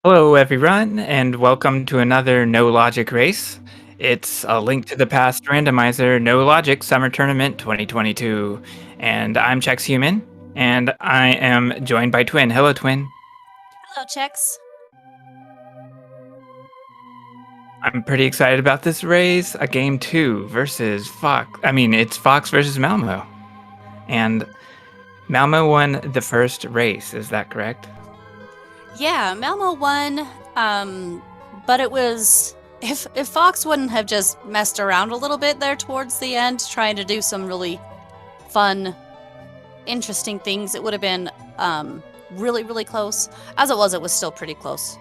Hello, everyone, and welcome to another No Logic race. It's a Link to the Past Randomizer No Logic Summer Tournament 2022. And I'm Chex Human, and I am joined by Twin. Hello, Twin. Hello, Chex. I'm pretty excited about this race. A game 2 versus Fox. It's Fox versus Malmo. And Malmo won the first race, is that correct? Yeah, Malmo won, but it was... If Fox wouldn't have just messed around a little bit there towards the end, trying to do some really fun, interesting things, it would have been really, really close. As it was still pretty close.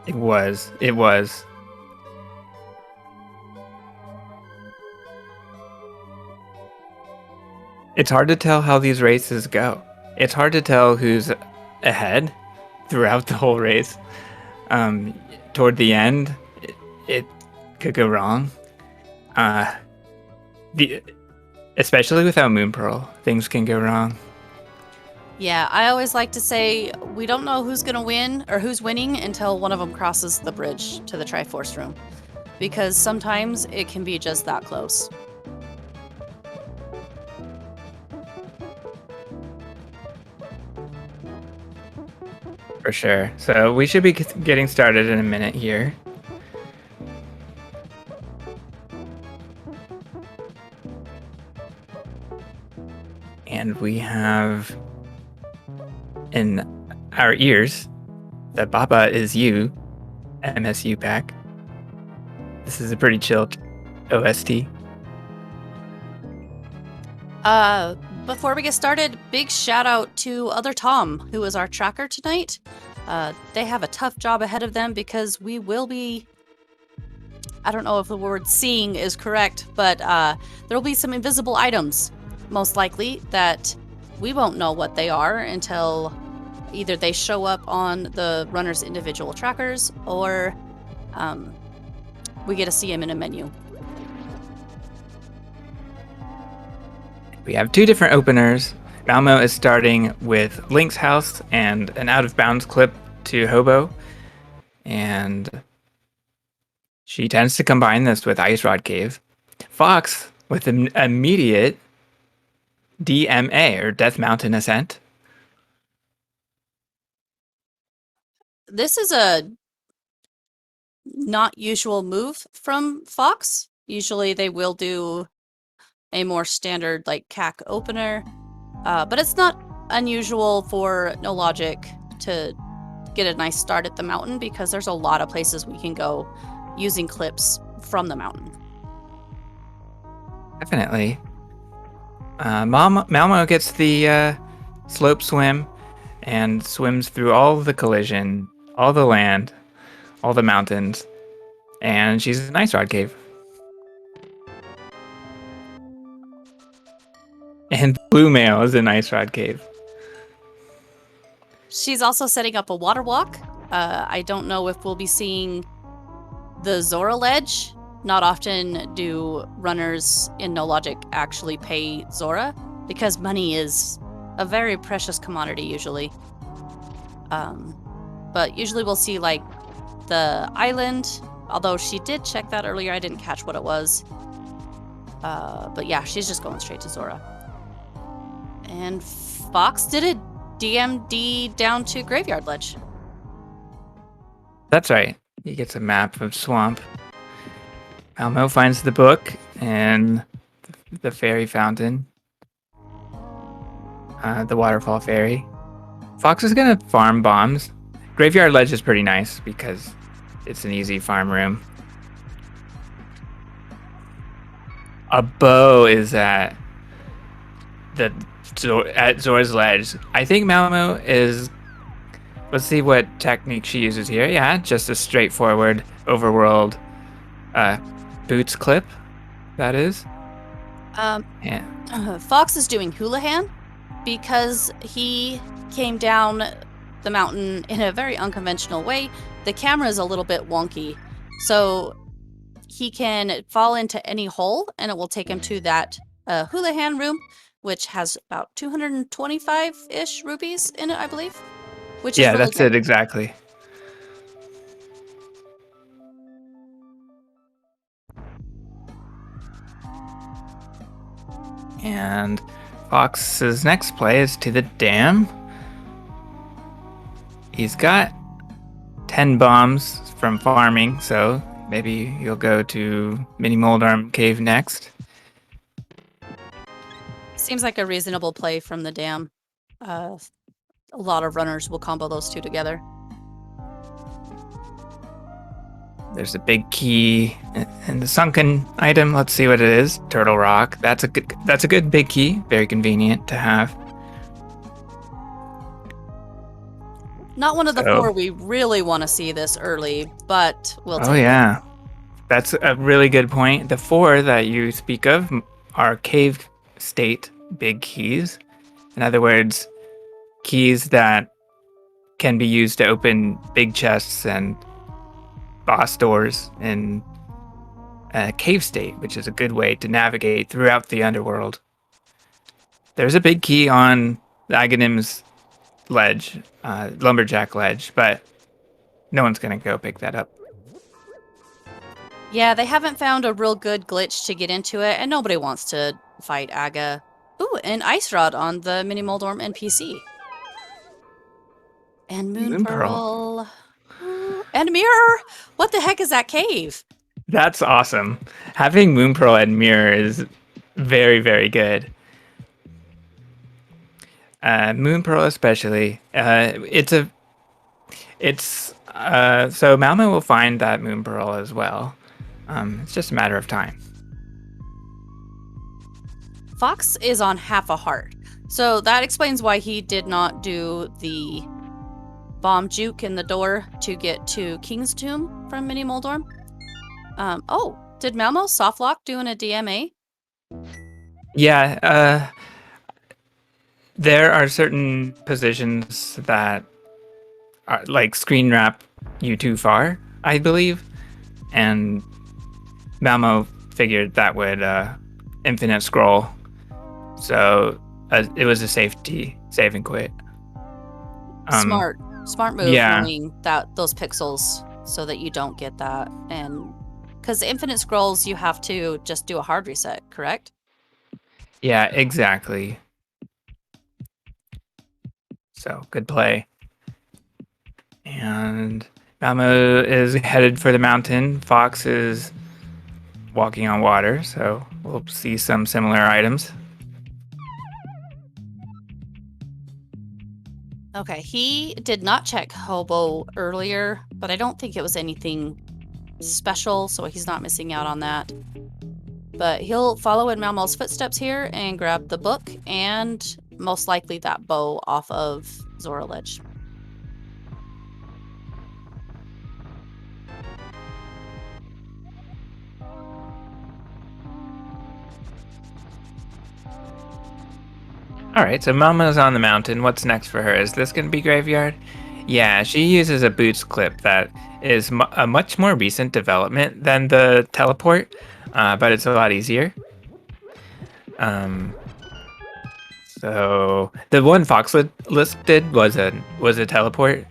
It was. It was. It's hard to tell how these races go. It's hard to tell who's ahead throughout the whole race. Toward the end, it could go wrong. Especially without Moon Pearl, things can go wrong. Yeah, I always like to say we don't know who's going to win or who's winning until one of them crosses the bridge to the Triforce room. Because sometimes it can be just that close. For sure. So we should be getting started in a minute here. And we have in our ears the Baba Is You MSU pack. This is a pretty chill OST. Before we get started, big shout out to Other Tom, who is our tracker tonight. They have a tough job ahead of them because we will be... I don't know if the word seeing is correct, but there'll be some invisible items, most likely, that we won't know what they are until either they show up on the runner's individual trackers or we get to see them in a menu. We have two different openers. Malmo is starting with Link's house and an out-of-bounds clip to Hobo. And she tends to combine this with Ice Rod Cave. Fox with an immediate DMA, or Death Mountain Ascent. This is a not usual move from Fox. Usually they will do a more standard like CAC opener, but it's not unusual for No Logic to get a nice start at the mountain because there's a lot of places we can go using clips from the mountain. Definitely. Malmo gets the slope swim and swims through all the collision, all the land, all the mountains, and she's in Ice Rod Cave. And Blue Mail is in Ice Rod Cave. She's also setting up a water walk. I don't know if we'll be seeing the Zora ledge. Not often do runners in No Logic actually pay Zora because money is a very precious commodity usually. But usually we'll see like the island, although she did check that earlier. I didn't catch what it was. But yeah, she's just going straight to Zora. And Fox did a DMD down to Graveyard Ledge. That's right. He gets a map of Swamp. Malmo finds the book and the fairy fountain. The waterfall fairy. Fox is gonna farm bombs. Graveyard Ledge is pretty nice because it's an easy farm room. A bow is at Zora's Ledge. I think Malmo is... Let's see what technique she uses here. Yeah, just a straightforward overworld boots clip, that is. Yeah. Fox is doing Houlihan because he came down the mountain in a very unconventional way. The camera is a little bit wonky, so he can fall into any hole and it will take him to that Houlihan room, which has about 225-ish rupees in it, I believe. which is Yeah, really that's great. it exactly. And Fox's next play is to the dam. He's got 10 bombs from farming, so maybe he'll go to Mini Moldarm Cave next. Seems like a reasonable play from the dam. A lot of runners will combo those two together. There's a big key in the sunken item. Let's see what it is. Turtle Rock. That's a good big key. Very convenient to have. Not one of the So, four we really want to see this early, but we'll oh take it. yeah, that's a really good point. The four that you speak of are cave state big keys. In other words, keys that can be used to open big chests and boss doors in a cave state, which is a good way to navigate throughout the underworld. There's a big key on the Aghanim's ledge, lumberjack ledge, but no one's gonna go pick that up. Yeah, they haven't found a real good glitch to get into it, and nobody wants to fight Aga. Ooh, an ice rod on the Mini Moldorm NPC. And Moon Moon Pearl. Pearl. Ooh, and Mirror! What the heck is that cave? That's awesome. Having Moon Pearl and Mirror is very, very good. Moon Pearl especially. So Malmo will find that Moon Pearl as well. It's just a matter of time. Fox is on half a heart. So that explains why he did not do the bomb juke in the door to get to King's Tomb from Mini Moldorm. Oh, did Malmo softlock doing a DMA? Yeah, there are certain positions that are like screen wrap you too far, I believe, and Malmo figured that would infinite scroll, so it was a safety save and quit. Smart move, Yeah. knowing that those pixels so that you don't get that. And because infinite scrolls, you have to just do a hard reset, correct? Yeah, exactly. So good play. And Malmo is headed for the mountain. Fox is walking on water, so we'll see some similar items. Okay, he did not check Hobo earlier, but I don't think it was anything special, so he's not missing out on that. But he'll follow in Malmo's footsteps here and grab the book and most likely that bow off of Zora Ledge. All right, so Mama's on the mountain. What's next for her? Is this going to be graveyard? Yeah, she uses a boots clip that is a much more recent development than the teleport, but it's a lot easier. So the one FoxLisk did was a teleport,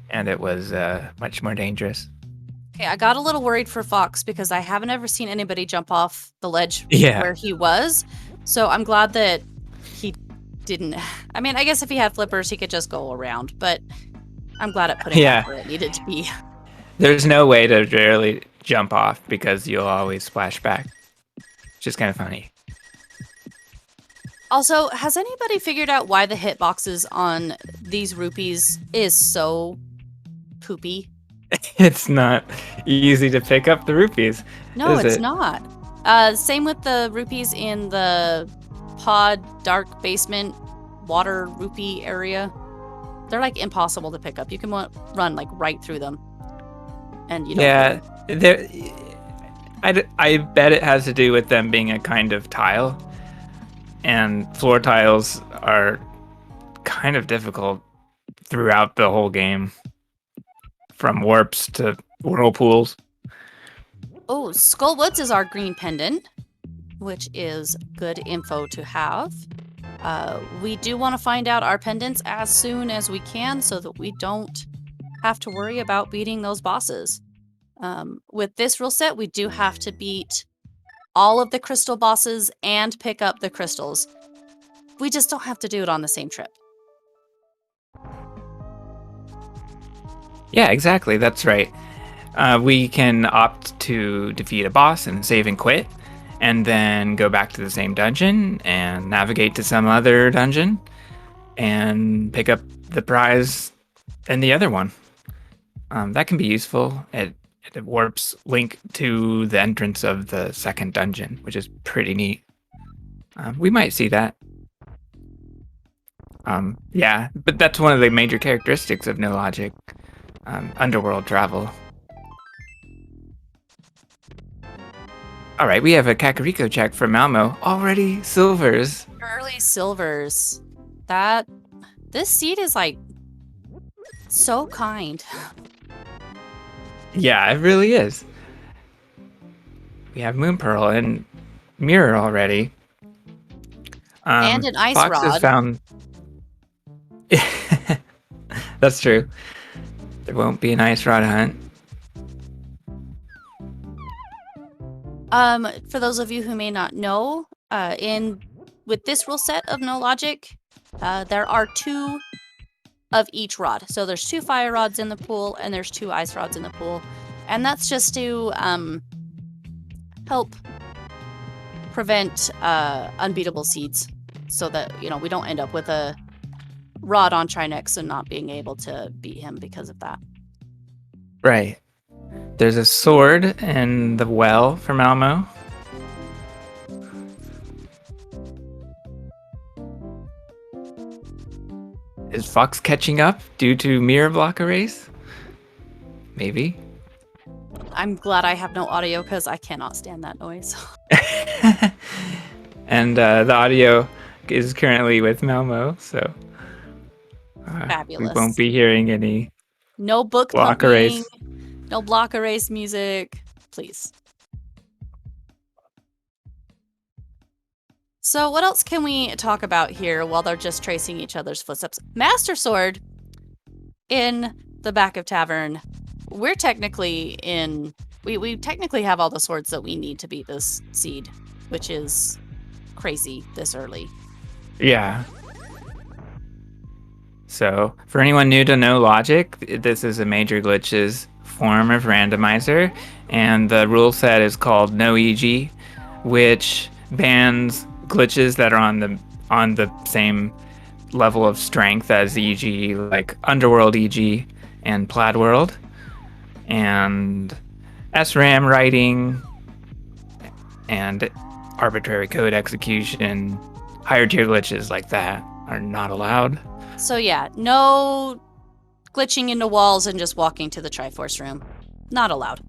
and it was much more dangerous. Okay, I got a little worried for Fox because I haven't ever seen anybody jump off the ledge Yeah. where he was. So I'm glad that he didn't. I mean, I guess if he had flippers, he could just go around, but I'm glad it put him Yeah. where it needed to be. There's no way to really jump off because you'll always splash back. Which is kind of funny. Also, has anybody figured out why the hitboxes on these rupees is so poopy? It's not easy to pick up the rupees. No, is it's it? not. Same with the rupees in the pod dark basement water rupee area. They're like impossible to pick up. You can run like right through them, and you don't. Yeah, I bet it has to do with them being a kind of tile, and floor tiles are kind of difficult throughout the whole game, from warps to whirlpools. Oh, Skull Woods is our green pendant, which is good info to have. We do want to find out our pendants as soon as we can so that we don't have to worry about beating those bosses. With this rule set, we do have to beat all of the crystal bosses and pick up the crystals. We just don't have to do it on the same trip. Yeah, exactly. That's right. We can opt to defeat a boss and save and quit, and then go back to the same dungeon and navigate to some other dungeon and pick up the prize in the other one. That can be useful. It warps Link to the entrance of the second dungeon, which is pretty neat. We might see that. Yeah, but that's one of the major characteristics of no logic underworld travel. All right, we have a Kakariko check from Malmo. Already silvers. Early silvers. This seed is like so kind. Yeah, it really is. We have Moon Pearl and Mirror already. And an ice Fox has rod. found. That's true. There won't be an ice rod hunt. For those of you who may not know, with this rule set of no logic, there are 2 of each rod. So there's 2 fire rods in the pool and there's 2 ice rods in the pool. And that's just to help prevent unbeatable seeds so that, we don't end up with a rod on Trinex and not being able to beat him because of that. Right. There's a sword in the well for Malmo. Is Fox catching up due to mirror block erase? Maybe. I'm glad I have no audio because I cannot stand that noise. And the audio is currently with Malmo, so Fabulous. we won't be hearing any No book block thumping, erase. no block erase music, please. So what else can we talk about here while they're just tracing each other's footsteps? Master Sword in the back of Tavern. We're technically in... We technically have all the swords that we need to beat this seed, which is crazy this early. Yeah. So, for anyone new to No Logic, this is a major glitches form of randomizer, and the rule set is called No EG, which bans glitches that are on the same level of strength as EG, like Underworld EG and Plaid World, and SRAM writing and arbitrary code execution. Higher tier glitches like that are not allowed. So yeah, no glitching into walls and just walking to the Triforce room. Not allowed.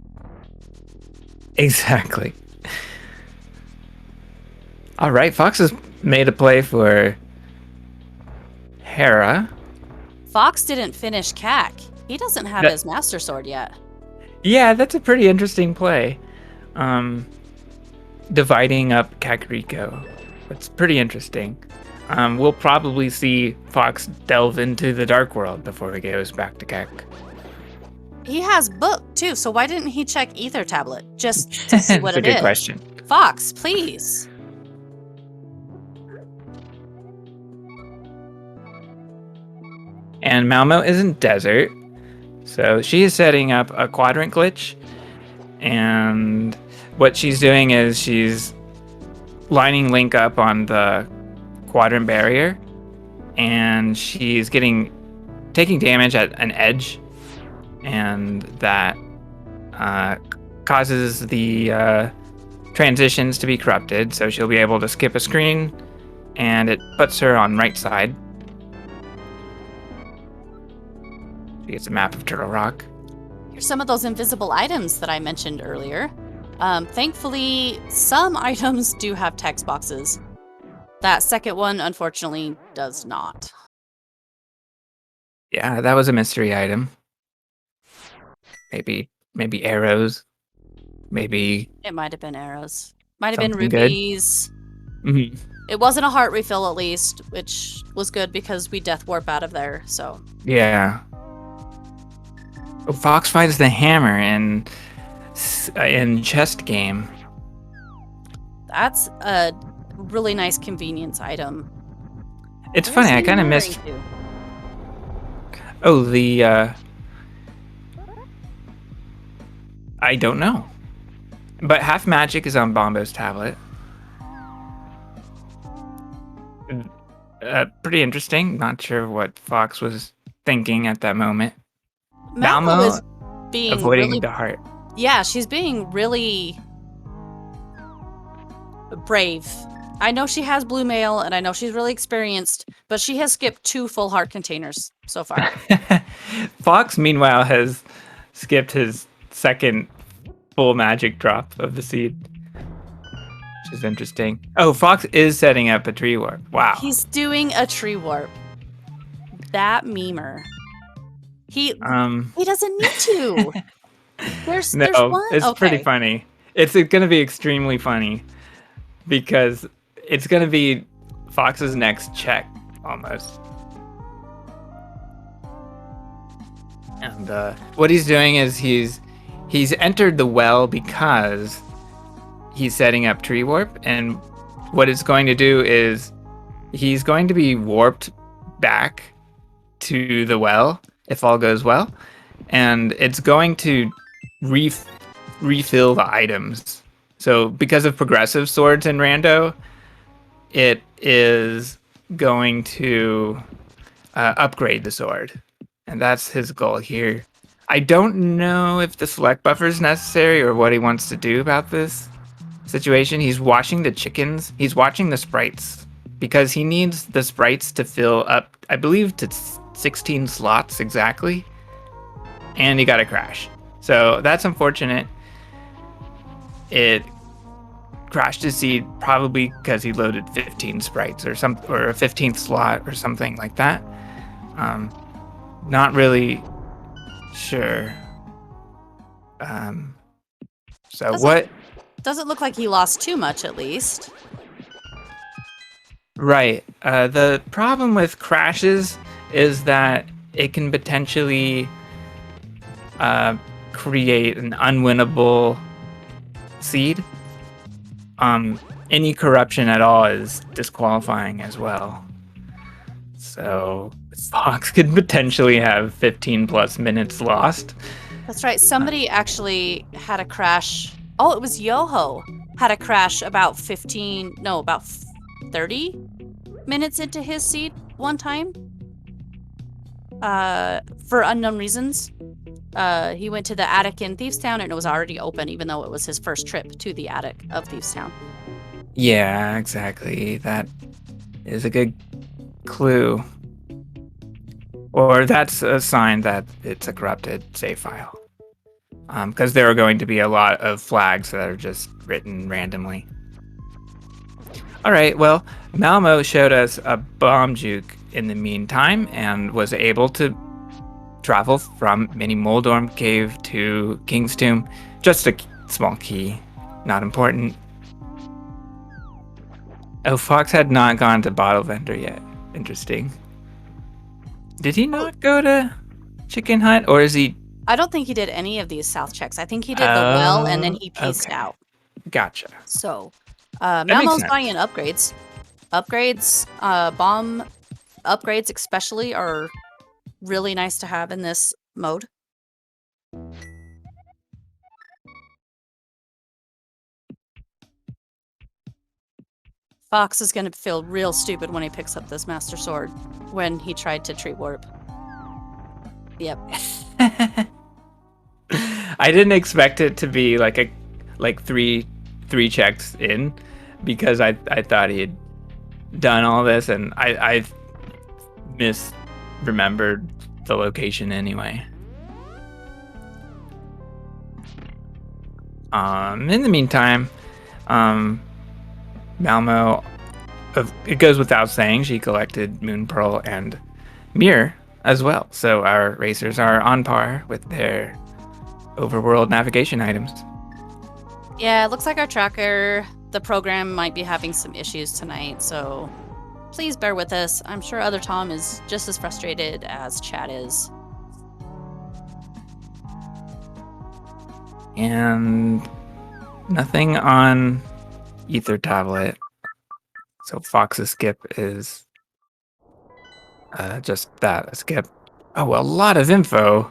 Exactly. All right, Fox has made a play for Hera. Fox didn't finish Cac. He doesn't have his Master Sword yet. Yeah, that's a pretty interesting play. Dividing up Kakariko. That's pretty interesting. We'll probably see Fox delve into the Dark World before he goes back to Kek. He has book too, so why didn't he check Ether Tablet just to see what That's a it good is? question. Fox, please. And Malmo is in desert, so she is setting up a quadrant glitch. And what she's doing is she's lining Link up on the quadrant barrier, and she's taking damage at an edge, and that causes the transitions to be corrupted. So she'll be able to skip a screen, and it puts her on right side. She gets a map of Turtle Rock. Here's some of those invisible items that I mentioned earlier. Thankfully, some items do have text boxes. That second one, unfortunately, does not. Yeah, that was a mystery item. Maybe arrows. Maybe It might have been arrows. Might have been something good. rubies. Mm-hmm. It wasn't a heart refill, at least, which was good because we death warp out of there. So Yeah. Oh, Fox finds the hammer in chest game. that's a really nice convenience item. It's Where's funny. I he kind of mirroring missed. to? Oh, I don't know. But half magic is on Bombo's tablet. Pretty interesting. Not sure what Fox was thinking at that moment. Malmo Malmo is being avoiding really, the heart. yeah, she's being really brave. I know she has blue mail, and I know she's really experienced, but she has skipped 2 full heart containers so far. Fox, meanwhile, has skipped his second full magic drop of the seed, which is interesting. Oh, Fox is setting up a tree warp. Wow. He's doing a tree warp. That memer. He doesn't need to. There's No, one. it's pretty Okay. funny. It's going to be extremely funny because it's going to be Fox's next check almost. And what he's doing is he's entered the well because he's setting up tree warp, and what it's going to do is he's going to be warped back to the well if all goes well, and it's going to refill the items. So because of progressive swords in Rando, it is going to upgrade the sword, and that's his goal here. I don't know if the select buffer is necessary or what he wants to do about this situation. He's watching the chickens. He's watching the sprites because he needs the sprites to fill up, I believe, to 16 slots exactly. And he got a crash. So that's unfortunate. It crashed his seed probably because he loaded 15 sprites or a 15th slot or something like that. Not really sure. So what? Doesn't look like he lost too much, at least. Right. The problem with crashes is that it can potentially create an unwinnable seed. Any corruption at all is disqualifying as well. So Fox could potentially have 15 plus minutes lost. That's right. Somebody actually had a crash. Oh, it was Yoho. Had a crash about 30 minutes into his seed one time. For unknown reasons. He went to the attic in Thievestown and it was already open, even though it was his first trip to the attic of Thievestown. Yeah, exactly. That is a good clue. Or that's a sign that it's a corrupted save file. Because there are going to be a lot of flags that are just written randomly. All right, well, Malmo showed us a bomb juke in the meantime and was able to travel from Mini Moldorm Cave to King's Tomb. Just a small key, not important. Oh, Fox had not gone to Bottle Vendor yet. Interesting. Did he not go to Chicken Hut, or is he? I don't think he did any of these south checks. I think he did the well and then he pieced out. Gotcha. So, makes Malmo's sense. buying upgrades. Bomb upgrades especially are really nice to have in this mode. Fox is going to feel real stupid when he picks up this Master Sword when he tried to tree warp. Yep. I didn't expect it to be like three checks in, because I thought he had done all this, and I misremembered the location anyway. In the meantime, Malmo, it goes without saying, she collected Moon Pearl and Mirror as well. So our racers are on par with their overworld navigation items. Yeah, it looks like our tracker, the program might be having some issues tonight, so please bear with us. I'm sure other Tom is just as frustrated as Chad is. And nothing on Ether tablet. So Fox's skip is just that, a skip. Oh, a lot of info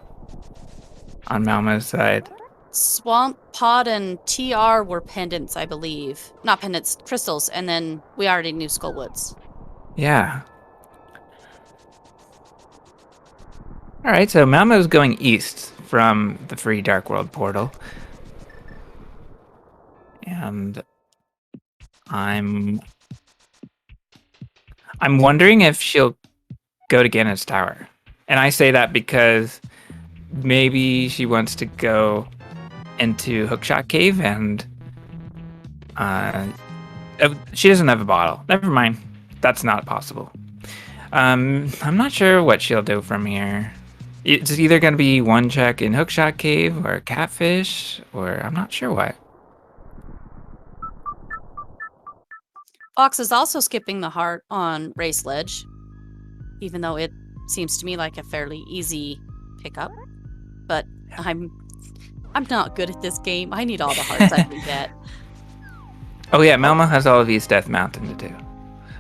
on Malmo's side. Swamp Pod and TR were pendants, I believe. Not pendants, crystals, and then we already knew Skullwoods. Yeah. All right, so Malmo's going east from the free Dark World portal. And I'm wondering if she'll go to Ganon's Tower. And I say that because maybe she wants to go into Hookshot Cave and she doesn't have a bottle. Never mind. That's not possible. I'm not sure what she'll do from here. It's either going to be one check in Hookshot Cave or Catfish, or I'm not sure what. Fox is also skipping the heart on Race Ledge, even though it seems to me like a fairly easy pickup. But I'm not good at this game. I need all the hearts I can get. Oh yeah, Malmo has all of East Death Mountain to do.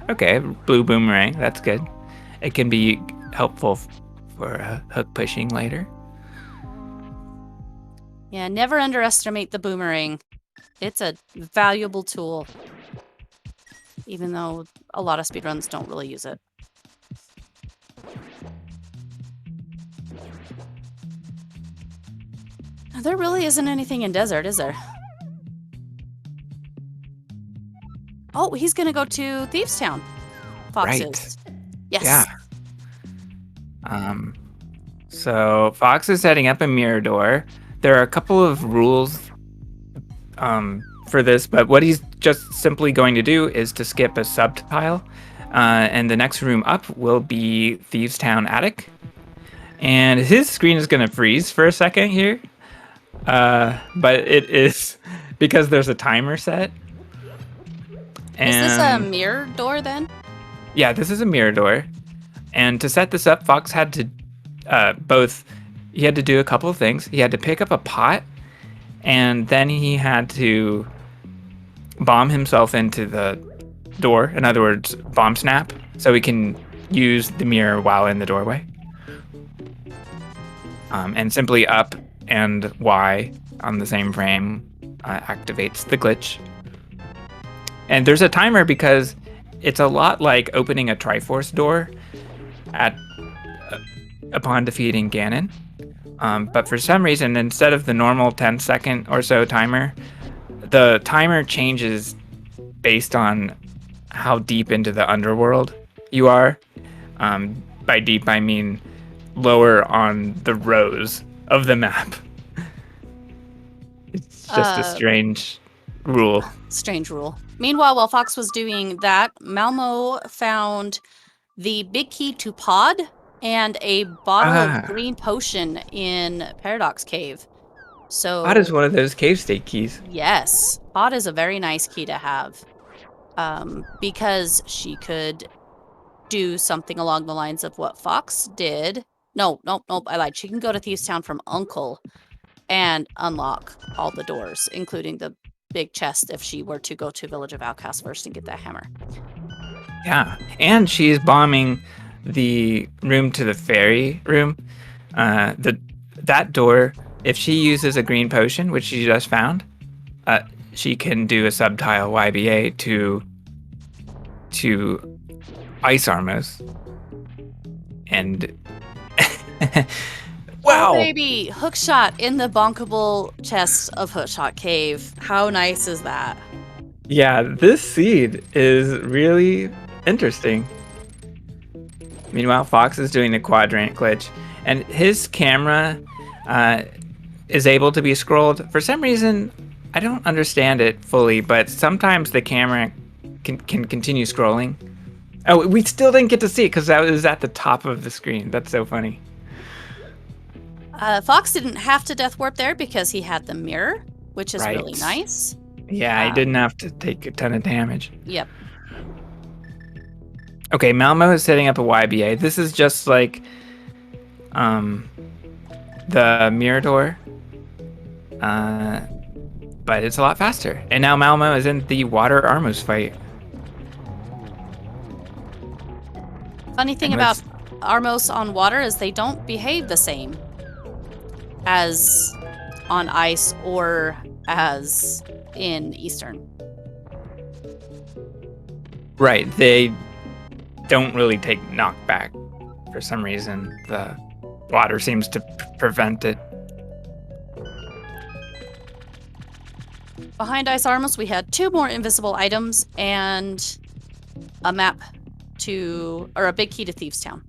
Okay, blue boomerang, that's good. It can be helpful for hook pushing later. Yeah, never underestimate the boomerang. It's a valuable tool, even though a lot of speedruns don't really use it. There really isn't anything in desert, is there? Oh, he's gonna go to Thieves Town. Fox Right. is. Yes. Yeah. So Fox is setting up a mirror door. There are a couple of rules for this, but what he's just simply going to do is to skip a subtile, and the next room up will be Thieves Town Attic. And his screen is going to freeze for a second here, but it is because there's a timer set. Is this a mirror door then? Yeah, this is a mirror door. And to set this up, Fox had to he had to do a couple of things. He had to pick up a pot, and then he had to bomb himself into the door. In other words, bomb snap, so he can use the mirror while in the doorway. And simply up and Y on the same frame activates the glitch. And there's a timer because it's a lot like opening a Triforce door upon defeating Ganon. But for some reason, instead of the normal 10-second or so timer, the timer changes based on how deep into the underworld you are. By deep, I mean lower on the rows of the map. It's just a strange rule. Strange rule. Meanwhile, while Fox was doing that, Malmo found the big key to Pod and a bottle of green potion in Paradox Cave. So Pod is one of those cave state keys. Yes, Pod is a very nice key to have, because she could do something along the lines of what Fox did. Nope, I lied. She can go to Thieves Town from Uncle and unlock all the doors, including the big chest if she were to go to Village of Outcasts first and get that hammer. Yeah, and she's bombing the room to the fairy room. That door, if she uses a green potion, which she just found, she can do a subtile YBA to Ice Armos. And wow, oh, baby, hookshot in the bonkable chest of Hookshot Cave. How nice is that? Yeah, this seed is really interesting. Meanwhile, Fox is doing the quadrant glitch, and his camera is able to be scrolled. For some reason, I don't understand it fully, but sometimes the camera can continue scrolling. Oh, we still didn't get to see it because that was at the top of the screen. That's so funny. Fox didn't have to death warp there because he had the mirror, which is really nice. Yeah, he didn't have to take a ton of damage. Yep. Okay, Malmo is setting up a YBA. This is just like the Mirador, but it's a lot faster. And now Malmo is in the water Armos fight. Funny thing And about let's- Armos on water is they don't behave the same as on ice or as in Eastern. Right, they don't really take knockback for some reason. The water seems to prevent it. Behind Ice Armos, we had 2 more invisible items and a map or a big key to Thieves Town.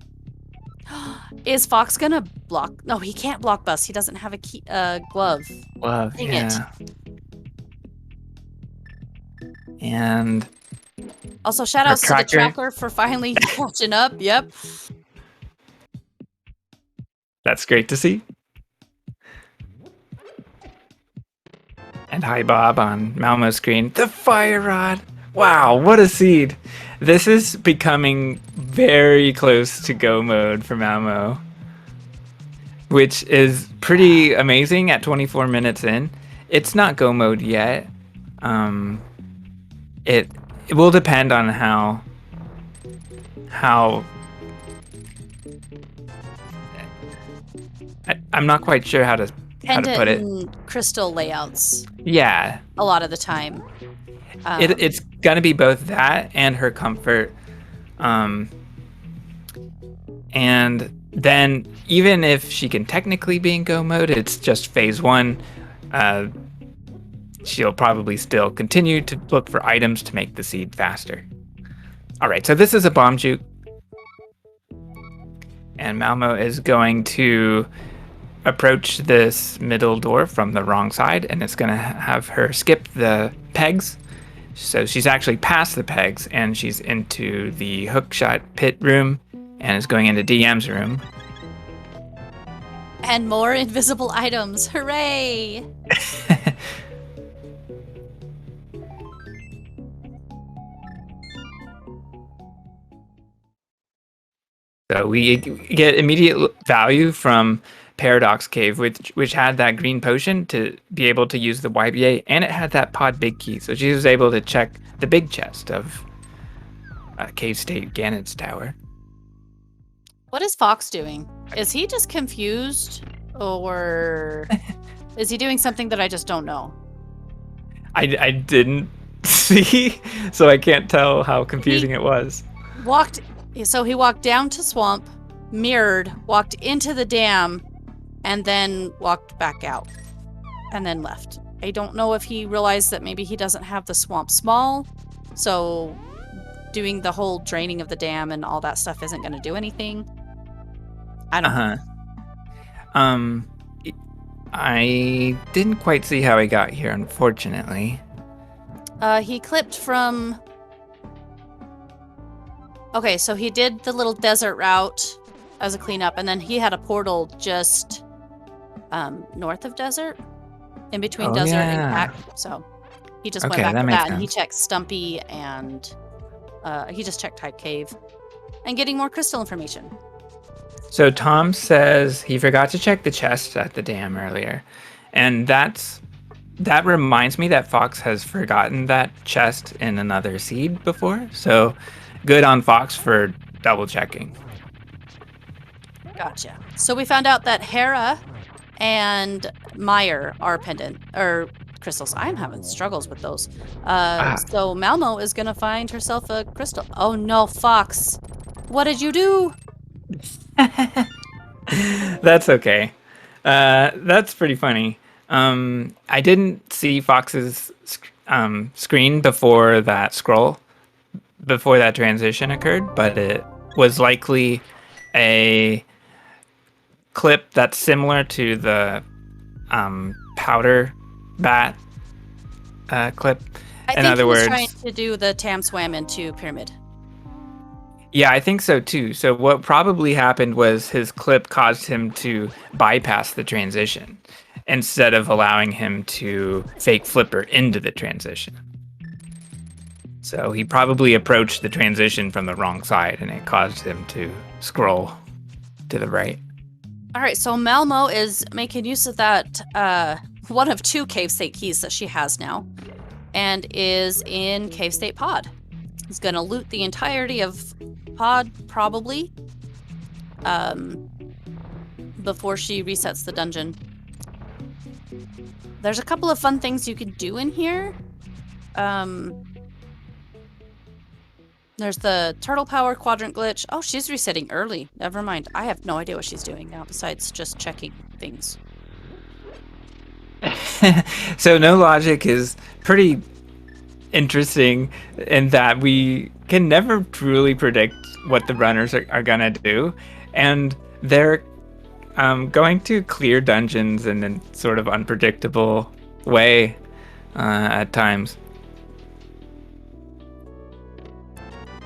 Is Fox gonna block? No, he can't block Bus. He doesn't have a key, glove. Well, Dang yeah. And Also, shout outs to the tracker. tracker for finally catching up. Yep. That's great to see. And hi, Bob, on Malmo's screen. The fire rod. Wow, what a seed. This is becoming very close to go mode for Malmo, which is pretty amazing at 24 minutes in. It's not go mode yet. It will depend on how I'm not quite sure how to Pendant put it. and crystal layouts Yeah, a lot of the time. it's gonna be both that and her comfort, and then even if she can technically be in go mode, it's just phase 1. She'll probably still continue to look for items to make the seed faster. All right, so this is a bomb juke, and Malmo is going to approach this middle door from the wrong side, and it's going to have her skip the pegs. So she's actually past the pegs, and she's into the hookshot pit room, and is going into DM's room. And more invisible items. Hooray! So we get immediate value from Paradox Cave, which had that green potion to be able to use the YBA, and it had that pod big key. So she was able to check the big chest of Cave State Ganon's Tower. What is Fox doing? Is he just confused? Or is he doing something that I just don't know? I didn't see, so I can't tell how confusing it was. So he walked down to Swamp, mirrored, walked into the dam, and then walked back out. And then left. I don't know if he realized that maybe he doesn't have the Swamp small, so doing the whole draining of the dam and all that stuff isn't going to do anything. I don't know. I didn't quite see how he got here, unfortunately. He clipped from... Okay, so he did the little desert route as a cleanup, and then he had a portal just north of desert, in between desert and pack. So he just went back to that, and he checked Stumpy, and he just checked Type Cave, and getting more crystal information. So Tom says he forgot to check the chest at the dam earlier, and that reminds me that Fox has forgotten that chest in another seed before. So good on Fox for double checking. Gotcha. So we found out that Hera and Meyer are pendant or crystals. I'm having struggles with those. So Malmo is gonna find herself a crystal. Oh no, Fox! What did you do? That's okay. That's pretty funny. I didn't see Fox's screen before that scroll, before that transition occurred, but it was likely a clip that's similar to the powder bat clip. I think he was trying to do the Tam swam into Pyramid. Yeah, I think so too. So what probably happened was his clip caused him to bypass the transition. instead of allowing him to fake flipper into the transition. So he probably approached the transition from the wrong side, and it caused him to scroll to the right. All right, so Malmo is making use of that one of 2 cave state keys that she has now, and is in cave state pod. He's gonna loot the entirety of pod, probably, before she resets the dungeon. There's a couple of fun things you can do in here. There's the turtle power quadrant glitch. Oh, she's resetting early. Never mind. I have no idea what she's doing now besides just checking things. So no logic is pretty interesting in that we can never truly predict what the runners are gonna do, and they're going to clear dungeons in a sort of unpredictable way at times.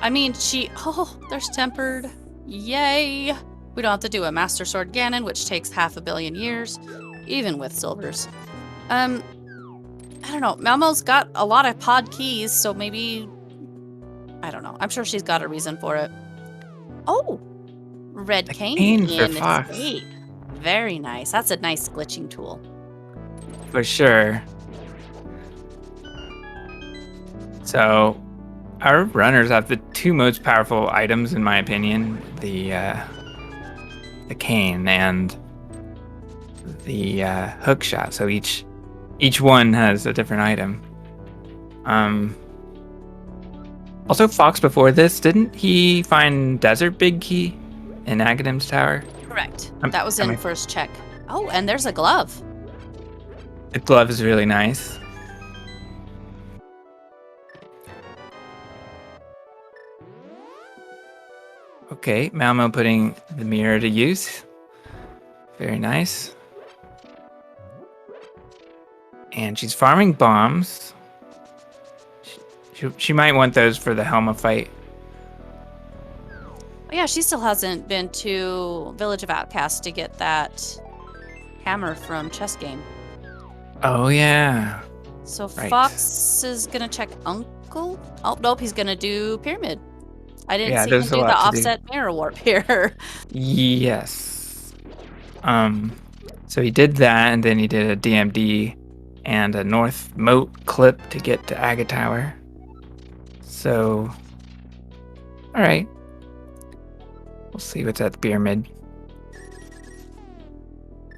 I mean, oh, there's tempered. Yay! We don't have to do a Master Sword Ganon, which takes 500 million years, even with silvers. I don't know. Malmo's got a lot of pod keys, so maybe... I don't know. I'm sure she's got a reason for it. Oh! Red cane for in Fox. escape. Very nice. That's a nice glitching tool. For sure. So, our runners have the 2 most powerful items, in my opinion: the cane and the hook shot. So each one has a different item. Also, Fox before this, didn't he find Desert Big Key in Agadim's tower? Correct. That was in first check. Oh, and there's a glove. The glove is really nice. Okay, Malmo putting the mirror to use. Very nice. And she's farming bombs. She might want those for the Helma fight. Oh, yeah, she still hasn't been to Village of Outcasts to get that hammer from Chess Game. Oh, yeah. So Right. Fox is going to check Uncle? Oh, nope, he's going to do Pyramid. I didn't Yeah, see him there's a do the lot to do. offset mirror warp here. Yes. So he did that, and then he did a DMD and a North Moat clip to get to Aga Tower. So, all right. We'll see what's at the pyramid.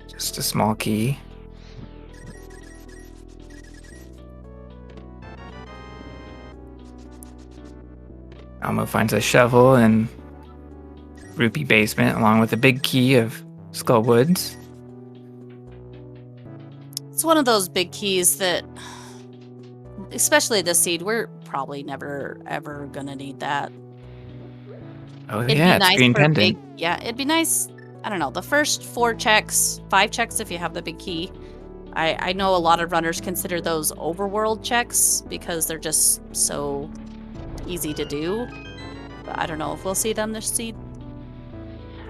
Just a small key. Almo finds a shovel in Rupee basement along with a big key of Skull Woods. It's one of those big keys that, especially this seed, we're probably never, ever going to need that. Oh, It'd yeah, be it's nice green for pendant. big, yeah, it'd be nice. I don't know, the first 4 checks, 5 checks if you have the big key. I know a lot of runners consider those overworld checks because they're just so easy to do. But I don't know if we'll see them this seed.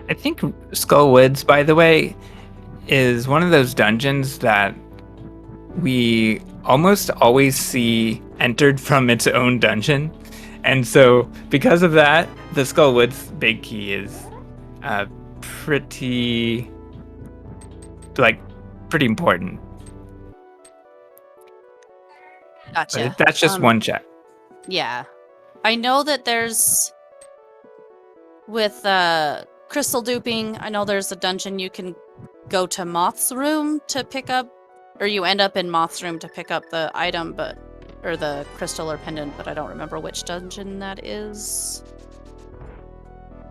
I think Skull Woods, by the way, is one of those dungeons that we almost always see entered from its own dungeon. And so because of that, the Skull Woods big key is pretty important. Gotcha. But that's just one check. Yeah. I know that there's, with crystal duping, I know there's a dungeon you can go to Moth's room to pick up, or you end up in Moth's room to pick up the item, or the crystal or pendant, but I don't remember which dungeon that is.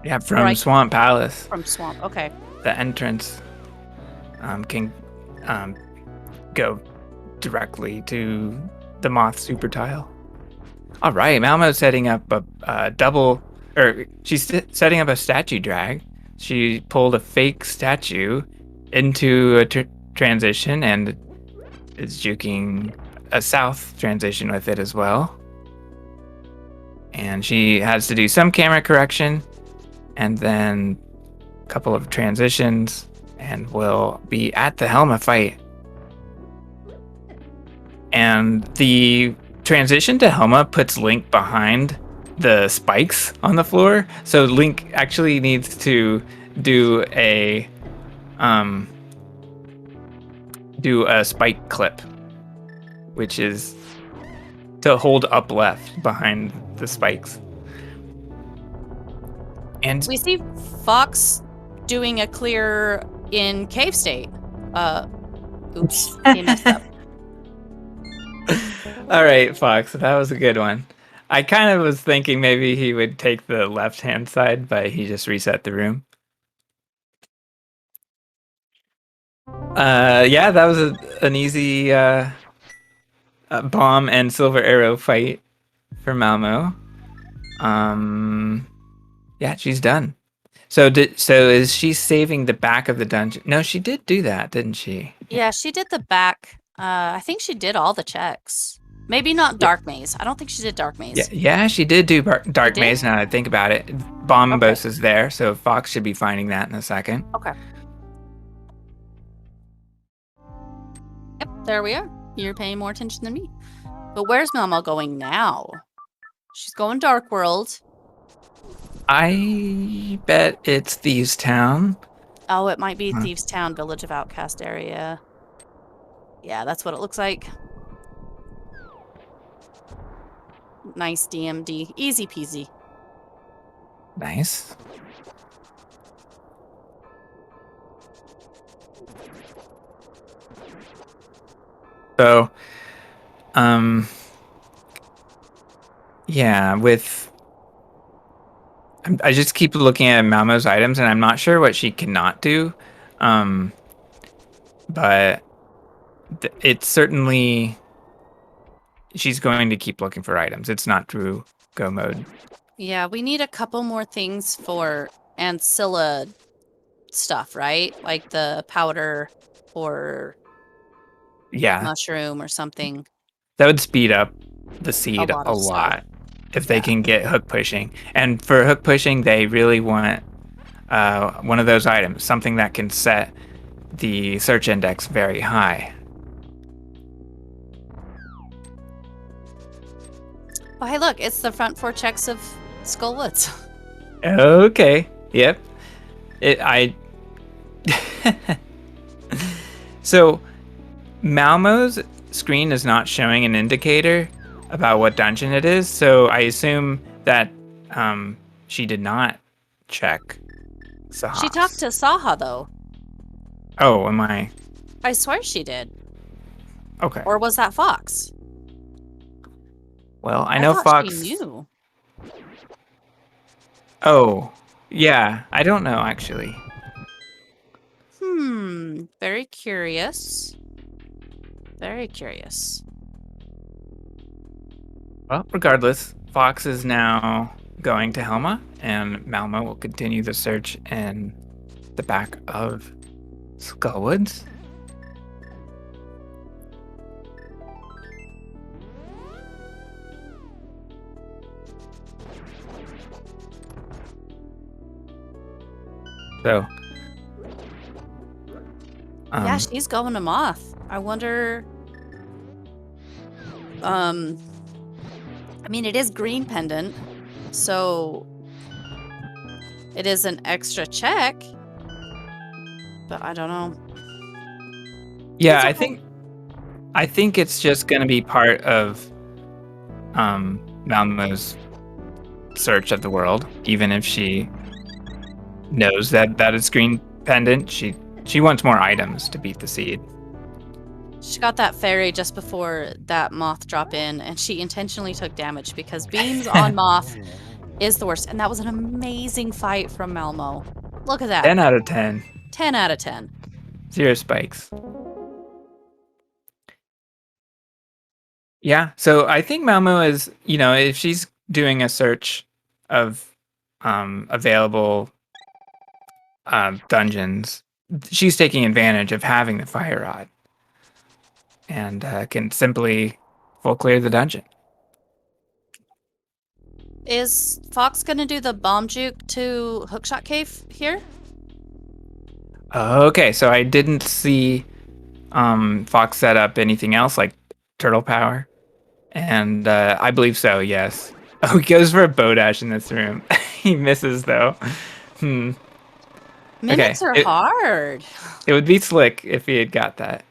Yeah, from Swamp Palace. From Swamp, okay. The entrance can go directly to the Moth super tile. All right, Malmo's setting up she's setting up a statue drag. She pulled a fake statue into a transition and is juking a south transition with it as well. And she has to do some camera correction and then a couple of transitions, and will be at the Helma fight And the transition to Helma puts Link behind the spikes on the floor. So Link actually needs to do a spike clip, which is to hold up left behind the spikes. And We see Fox doing a clear in cave state. Oops, he messed up. all right, Fox, that was a good one. I kind of was thinking maybe he would take the left-hand side, but he just reset the room. Yeah, that was an easy bomb and silver arrow fight for Malmo. Yeah, she's done. So is she saving the back of the dungeon? No, she did do that, didn't she? Yeah, she did the back. I think she did all the checks. Maybe not Yeah. Dark Maze. I don't think she did Dark Maze. Yeah, she did do Dark did? Maze. Now that I think about it, Bomb Okay. Boss is there, so Fox should be finding that in a second. Okay. Yep, there we are. You're paying more attention than me. But where's Malmo going now? She's going Dark World. I bet it's Thieves Town. Oh, it might be Thieves Town, Village of Outcast area. Yeah, that's what it looks like. Nice DMD. Easy peasy. Nice. So, yeah, I just keep looking at Malmo's items, and I'm not sure what she cannot do, but it's certainly she's going to keep looking for items. It's not through go mode. Yeah, we need a couple more things for Ancilla stuff, right? Like the powder or mushroom or something. That would speed up the seed a stuff. lot if they can get hook pushing. And for hook pushing, they really want one of those items, something that can set the search index very high. Oh, hey, look, it's the front 4 checks of Skull Woods. Okay. Yep. So Malmo's screen is not showing an indicator about what dungeon it is, so I assume that she did not check Saha. She talked to Saha, though. Oh, am I? I swear she did. Okay. Or was that Fox? Well, I know thought Fox. She knew. Oh, yeah. I don't know, actually. Very curious. Very curious. Well, regardless, Fox is now going to Helma, and Malmo will continue the search in the back of Skullwoods. So, Yeah, she's going to Moth. I wonder. I mean, it is green pendant, so it is an extra check. But I don't know. yeah, I think it's just going to be part of Malmo's search of the world, even if she knows that it's green pendant. She wants more items to beat the seed. She got that fairy just before that moth drop in, and she intentionally took damage because beams on moth is the worst. And that was an amazing fight from Malmo. Look at that. 10 out of 10. 10 out of 10. 0 spikes. Yeah, so I think Malmo is, if she's doing a search of available dungeons, she's taking advantage of having the fire rod and can simply full clear the dungeon. Is Fox gonna do the bomb juke to Hookshot Cave here? Okay, so I didn't see Fox set up anything else like turtle power. And I believe so, yes. Oh, he goes for a bow dash in this room. He misses, though. Okay, Mimics are hard. it would be slick if he had got that.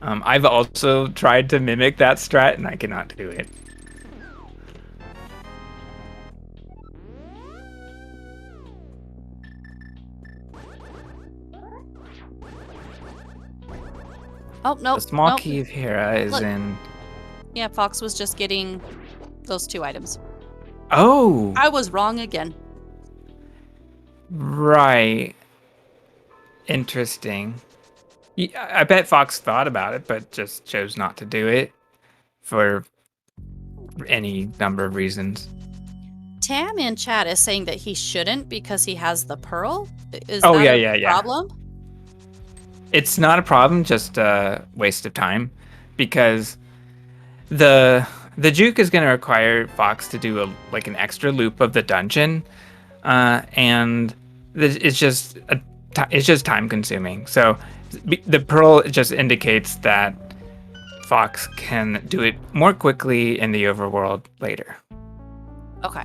I've also tried to mimic that strat, and I cannot do it. Oh, no. The small nope. key of Hera is Look. in... Yeah, Fox was just getting those 2 items. Oh! I was wrong again. Right. Interesting. I bet Fox thought about it, but just chose not to do it for any number of reasons. Tam in chat is saying that he shouldn't because he has the pearl. Is Oh, that yeah, a problem? It's not a problem, just a waste of time, because the juke is going to require Fox to do an extra loop of the dungeon, and it's just time consuming. So the pearl just indicates that Fox can do it more quickly in the overworld later. Okay.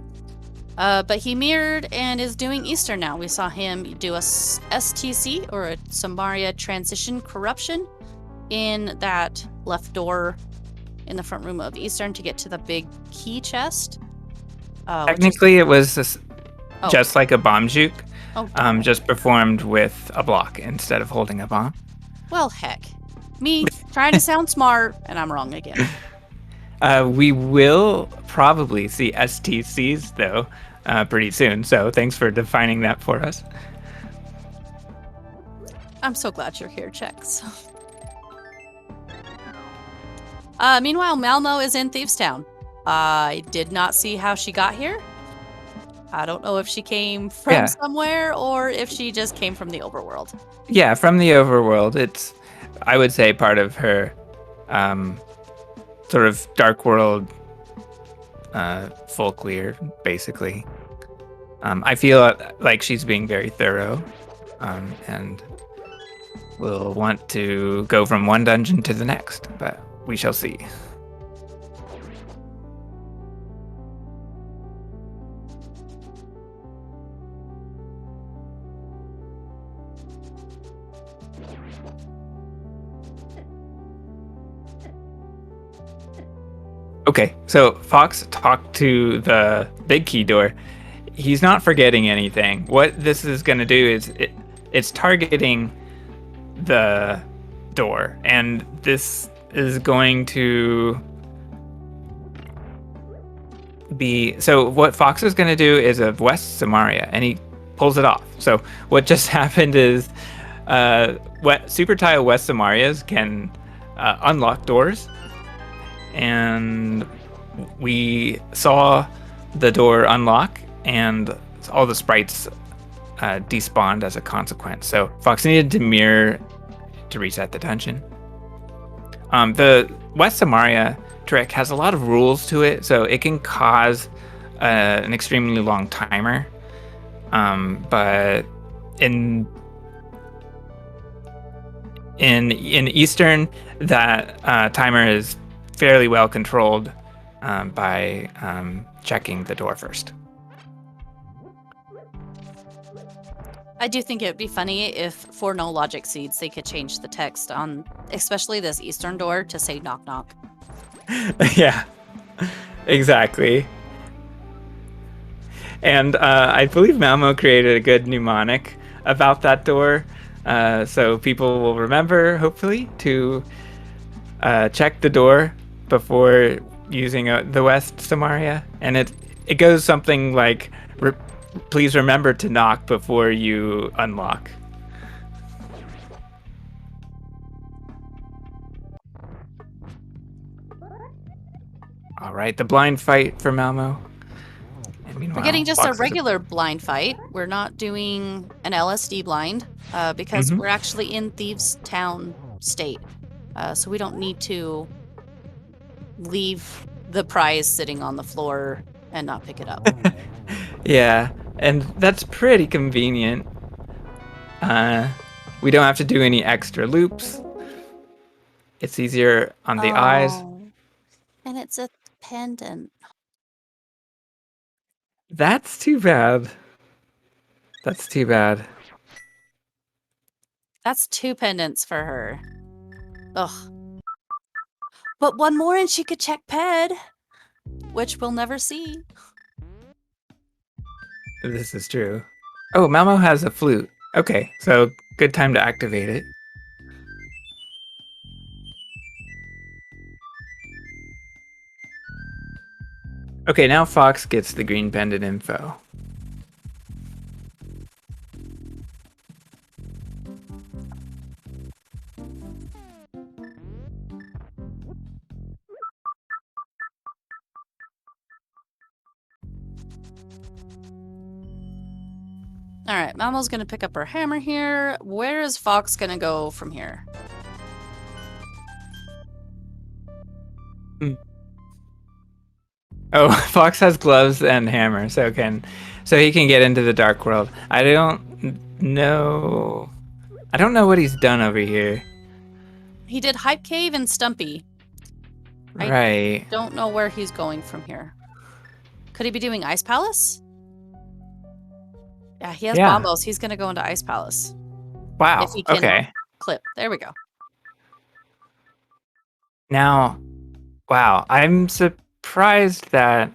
But he mirrored and is doing Eastern now. We saw him do a STC, or a Samaria Transition Corruption, in that left door in the front room of Eastern to get to the big key chest. Technically, it was just like a bomb juke, Oh, just performed with a block instead of holding a bomb. well, heck. Me trying to sound smart, and I'm wrong again. We will probably see STCs, though, pretty soon. So thanks for defining that for us. I'm so glad you're here, Chex. Meanwhile, Malmo is in Thieves Town. I did not see how she got here. I don't know if she came from somewhere or if she just came from the overworld. Yeah, from the overworld. It's, I would say, part of her sort of dark world folklore, basically. I feel like she's being very thorough, and will want to go from one dungeon to the next, but we shall see. Okay, so Fox talked to the big key door. He's not forgetting anything. What this is going to do is it's targeting the door, and this is going to be... So what Fox is going to do is a West Samaria, and he pulls it off. So what just happened is Super Tile West Samarias can unlock doors, and we saw the door unlock, and all the sprites despawned as a consequence. So Fox needed to mirror to reset the dungeon. The West Samaria trick has a lot of rules to it, so it can cause an extremely long timer. But in Eastern, that timer is fairly well controlled by checking the door first. I do think it would be funny if, for no logic seeds, they could change the text on, especially this Eastern door, to say knock knock. Yeah, exactly. And I believe Malmo created a good mnemonic about that door, so people will remember, hopefully, to check the door before using the West Samaria. And it goes something like, please remember to knock before you unlock. All right, the blind fight for Malmo. We're getting just a regular blind fight. We're not doing an LSD blind because we're actually in Thieves Town state. So we don't need to leave the prize sitting on the floor and not pick it up. Yeah, and that's pretty convenient. We don't have to do any extra loops. It's easier on the eyes. Oh. And it's a pendant. That's too bad. That's too bad. That's 2 pendants for her. Ugh. But one more and she could check ped, which we'll never see. This is true. Oh, Malmo has a flute. Okay, so good time to activate it. Okay, now Fox gets the green pendant info. All right, Mamo's gonna pick up her hammer here. Where is Fox gonna go from here? Oh, Fox has gloves and hammer, so he can get into the dark world. I don't know what he's done over here. He did Hype Cave and Stumpy. Right. Don't know where he's going from here. Could he be doing Ice Palace? Yeah, he has bombos. He's gonna go into Ice Palace. Wow. If he can Okay. clip. There we go. Now, wow, I'm surprised that.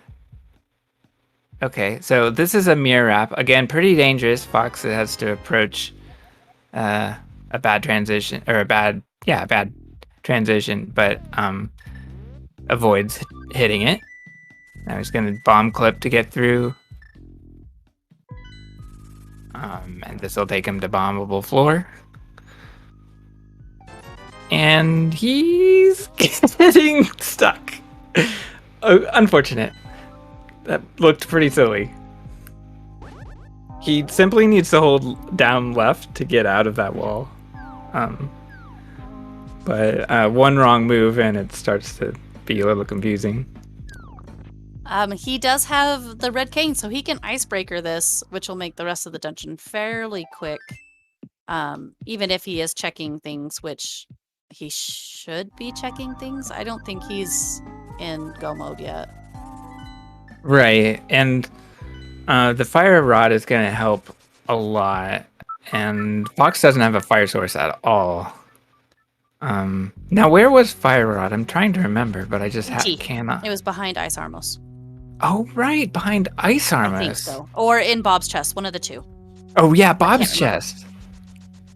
Okay, so this is a mirror wrap. Again, pretty dangerous. Fox has to approach a bad transition or a bad transition, but avoids hitting it. Now he's gonna bomb clip to get through. And this will take him to bombable floor. And he's getting stuck. Oh, unfortunate. That looked pretty silly. He simply needs to hold down left to get out of that wall. But one wrong move and it starts to be a little confusing. He does have the red cane, so he can icebreaker this, which will make the rest of the dungeon fairly quick. Even if he is checking things, which he should be checking things. I don't think he's in go mode yet. Right, and the fire rod is going to help a lot, and Fox doesn't have a fire source at all. Now where was fire rod? I'm trying to remember, but I just cannot. It was behind Ice Armos. Oh, right, behind Ice Armos. I think so. Or in Bob's chest, one of the two. Oh, yeah, Bob's chest.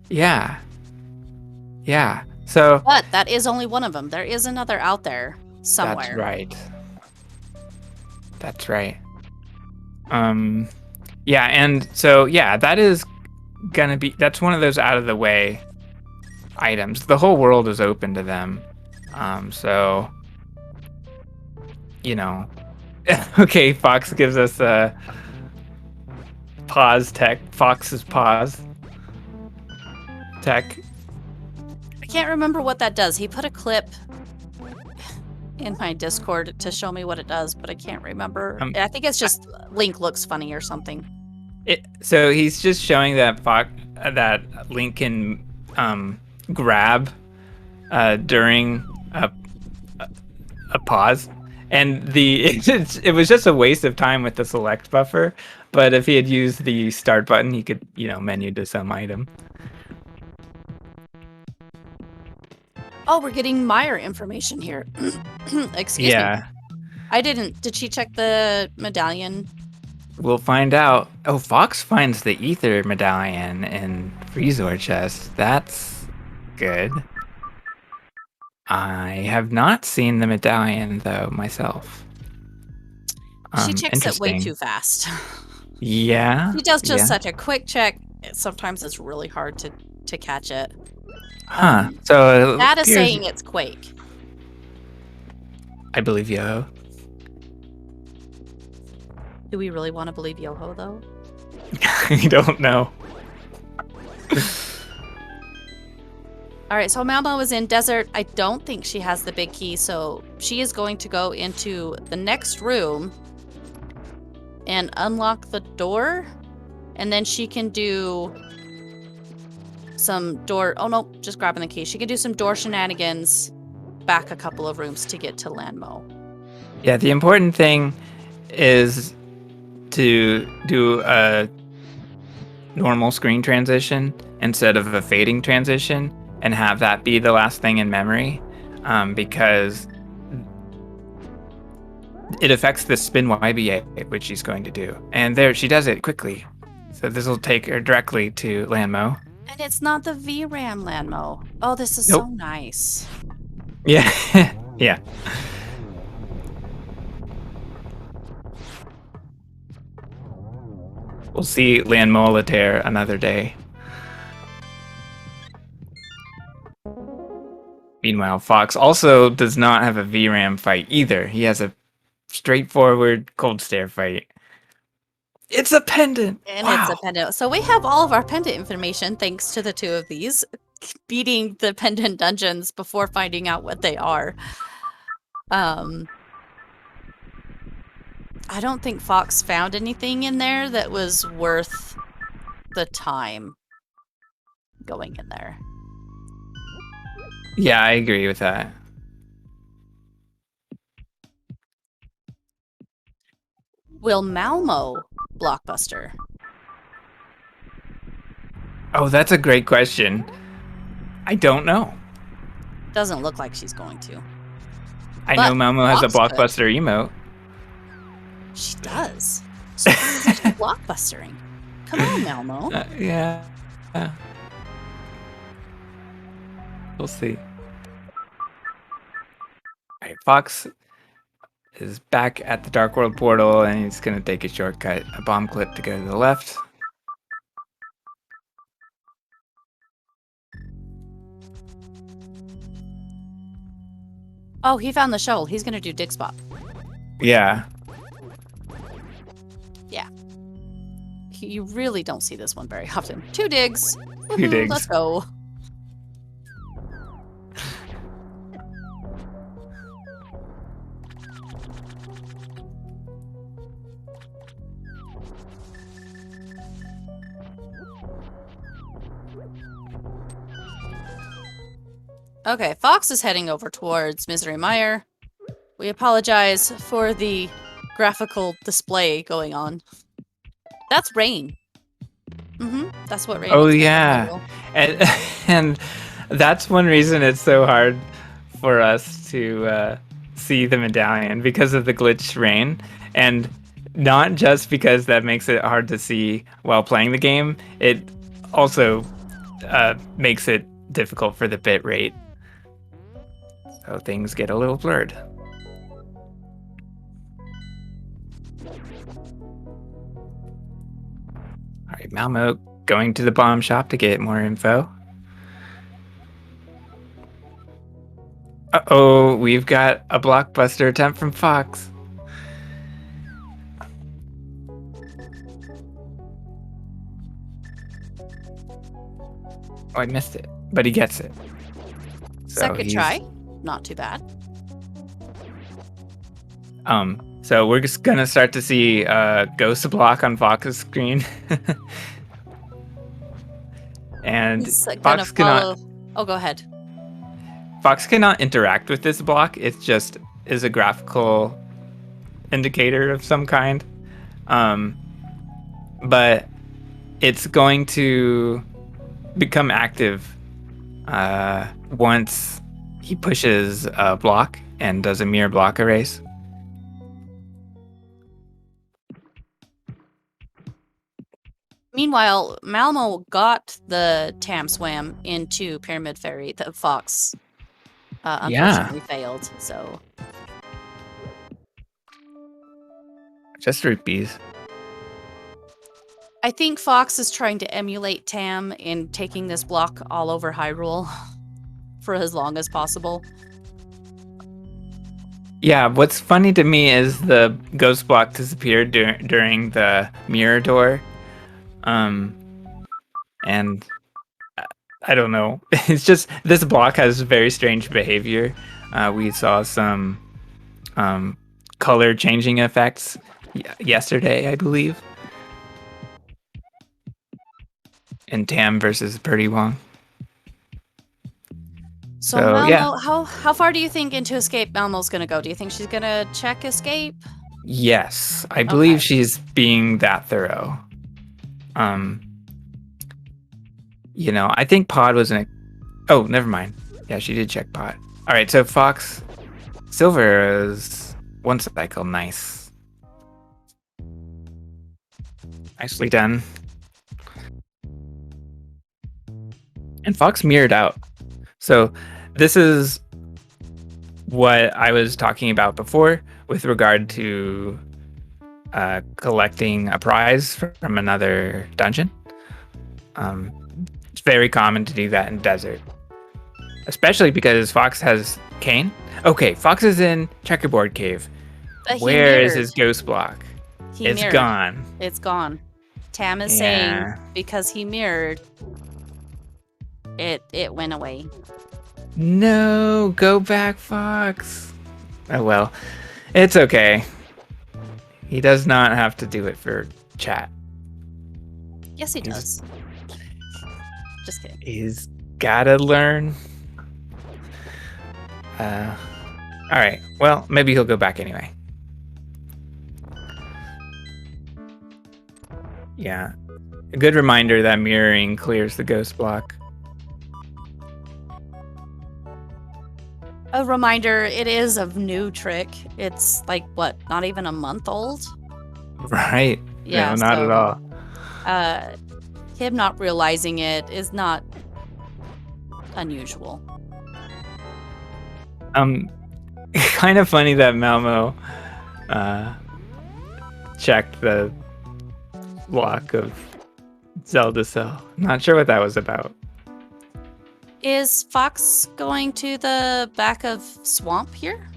Yeah. Yeah, so... But that is only one of them. There is another out there somewhere. That's right. That's right. Yeah, and so, yeah, that is gonna be... That's one of those out-of-the-way items. The whole world is open to them. So... You know... Okay, Fox gives us a pause tech. Fox's pause tech. I can't remember what that does. He put a clip in my Discord to show me what it does, but I can't remember. I think it's just Link looks funny or something. So he's just showing that that Link can grab during a pause. And it was just a waste of time with the select buffer, but if he had used the start button, he could, menu to some item. Oh, we're getting Meyer information here. Excuse me. I didn't. Did she check the medallion? We'll find out. Oh, Fox finds the ether medallion in Freezor chest. That's good. I have not seen the medallion, though, myself. She checks it way too fast. Yeah. She does just such a quick check. Sometimes it's really hard to catch it. Huh. So that is saying it's Quake. I believe Yoho. Do we really want to believe Yoho, though? I don't know. All right, so Malmo is in desert. I don't think she has the big key, so she is going to go into the next room and unlock the door, and then she can do some door... Oh, no, just grabbing the key. She can do some door shenanigans back a couple of rooms to get to Landmo. Yeah, the important thing is to do a normal screen transition instead of a fading transition and have that be the last thing in memory, because it affects the spin YBA, which she's going to do. And there, she does it quickly. So this will take her directly to Landmo. And it's not the VRAM Landmo. Oh, this is Nope. so nice. Yeah. Yeah. We'll see Land Molitaire another day. Meanwhile, Fox also does not have a VRAM fight either. He has a straightforward cold stare fight. It's a pendant! And Wow. it's a pendant. So we have all of our pendant information thanks to the two of these beating the pendant dungeons before finding out what they are. I don't think Fox found anything in there that was worth the time going in there. Yeah, I agree with that. Will Malmo blockbuster? Oh, that's a great question. I don't know. Doesn't look like she's going to. I But know Malmo has a Fox could. blockbuster emote. She does. So why isn't she blockbustering? Come on, Malmo. Yeah. We'll see. Alright, Fox is back at the Dark World portal, and he's gonna take a shortcut, a bomb clip to go to the left. Oh, he found the shovel. He's gonna do dig spot. Yeah. Yeah. You really don't see this one very often. 2 digs. Two digs. Let's go. Okay, Fox is heading over towards Misery Mire. We apologize for the graphical display going on. That's rain. That's what rain Oh is. yeah, and and that's one reason it's so hard for us to see the medallion, because of the glitch rain, and not just because that makes it hard to see while playing the game. It also makes it difficult for the bit rate, so things get a little blurred. All right, Malmo going to the bomb shop to get more info. Uh-oh, we've got a blockbuster attempt from Fox. Oh, I missed it, but he gets it. So Second try. Not too bad. So we're just gonna start to see ghost block on Fox's screen. And He's gonna Fox follow. cannot Oh, go ahead. Fox cannot interact with this block. It just is a graphical indicator of some kind. But it's going to become active once he pushes a block and does a mirror block erase. Meanwhile, Malmo got the Tam Swam into Pyramid Fairy that Fox unfortunately failed, so... Just rupees. I think Fox is trying to emulate Tam in taking this block all over Hyrule for as long as possible. Yeah, what's funny to me is the ghost block disappeared during the mirror door. And I don't know. It's just, this block has very strange behavior. We saw some color changing effects yesterday, I believe. In Tam versus Birdie Wong. So So yeah, Malmo, how far do you think into escape Malmo's gonna go? Do you think she's gonna check escape? yes, I Okay. believe she's being that thorough. Um, I think Pod was an. Oh, never mind. Yeah, she did check Pod. All right, so Fox Silver is one cycle. Nice, nicely done. And Fox mirrored out. So this is what I was talking about before with regard to collecting a prize from another dungeon. Um, it's very common to do that in desert, especially because Fox has Cane. Okay, Fox is in Checkerboard Cave. But he Where is mirrored. his ghost block? He It's mirrored. gone. It's gone. Tam is saying Yeah. because he mirrored, it went away. No, go back, Fox. Oh well, it's okay. He does not have to do it for chat. Yes, he does. Just kidding. He's gotta learn. All right. Well, maybe he'll go back anyway. Yeah. A good reminder that mirroring clears the ghost block. A reminder, it is a new trick. It's like, what, not even a month old? Right. Yeah, No, not so, at all. him not realizing it is not unusual. Kind of funny that Malmo checked the block of Zelda Cell. Not sure what that was about. Is Fox going to the back of Swamp here?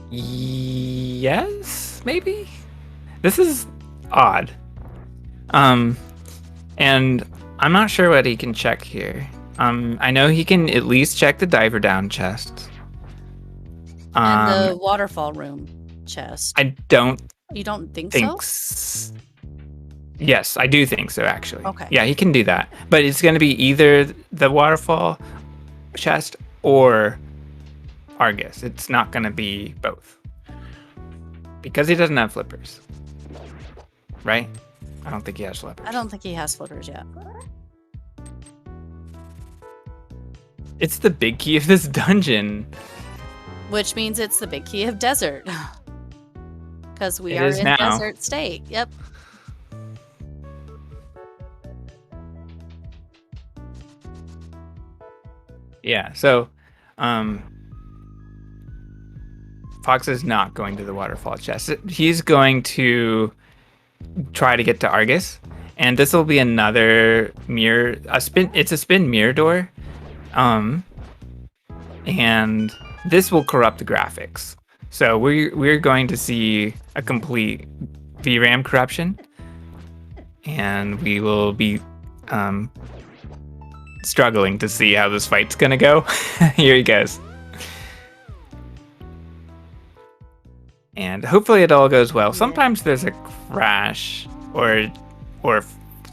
Yes, maybe. This is odd. And I'm not sure what he can check here. I know he can at least check the diver down chest. And the waterfall room chest. I don't You don't think think. so? Yes, I do think so, actually. Okay. Yeah, he can do that. But it's going to be either the waterfall chest or Argus. It's not going to be both. Because he doesn't have flippers. Right? I don't think he has flippers. I don't think he has flippers yet. It's the big key of this dungeon. Which means it's the big key of desert. Because we It are is in now. desert state. Yep. Yeah, so Fox is not going to the waterfall chest. He's going to try to get to Argus, and this will be another mirror, it's a spin mirror door. And this will corrupt the graphics. So we're going to see a complete VRAM corruption, and we will be struggling to see how this fight's gonna go. Here he goes. And hopefully it all goes well. Sometimes there's a crash or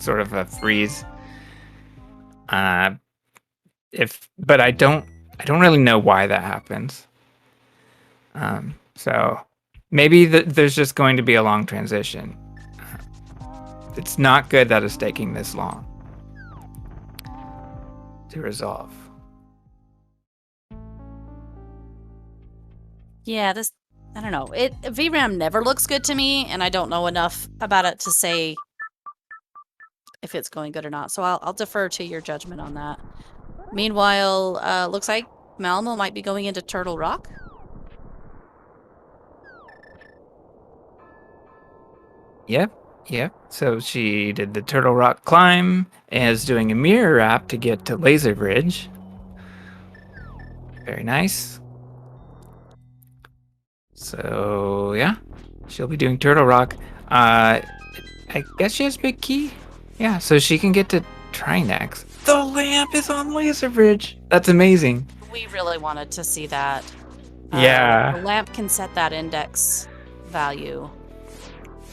sort of a freeze. But I don't really know why that happens. So maybe there's just going to be a long transition. It's not good that it's taking this long to resolve. Yeah, I don't know. VRAM never looks good to me, and I don't know enough about it to say if it's going good or not. So I'll defer to your judgment on that. Meanwhile, looks like Malmo might be going into Turtle Rock. Yep. So she did the Turtle Rock climb and is doing a mirror wrap to get to Laser Bridge. Very nice. So yeah, she'll be doing Turtle Rock. I guess she has big key. Yeah, so she can get to Trinex. The lamp is on Laser Bridge. That's amazing. We really wanted to see that. Yeah. The lamp can set that index value,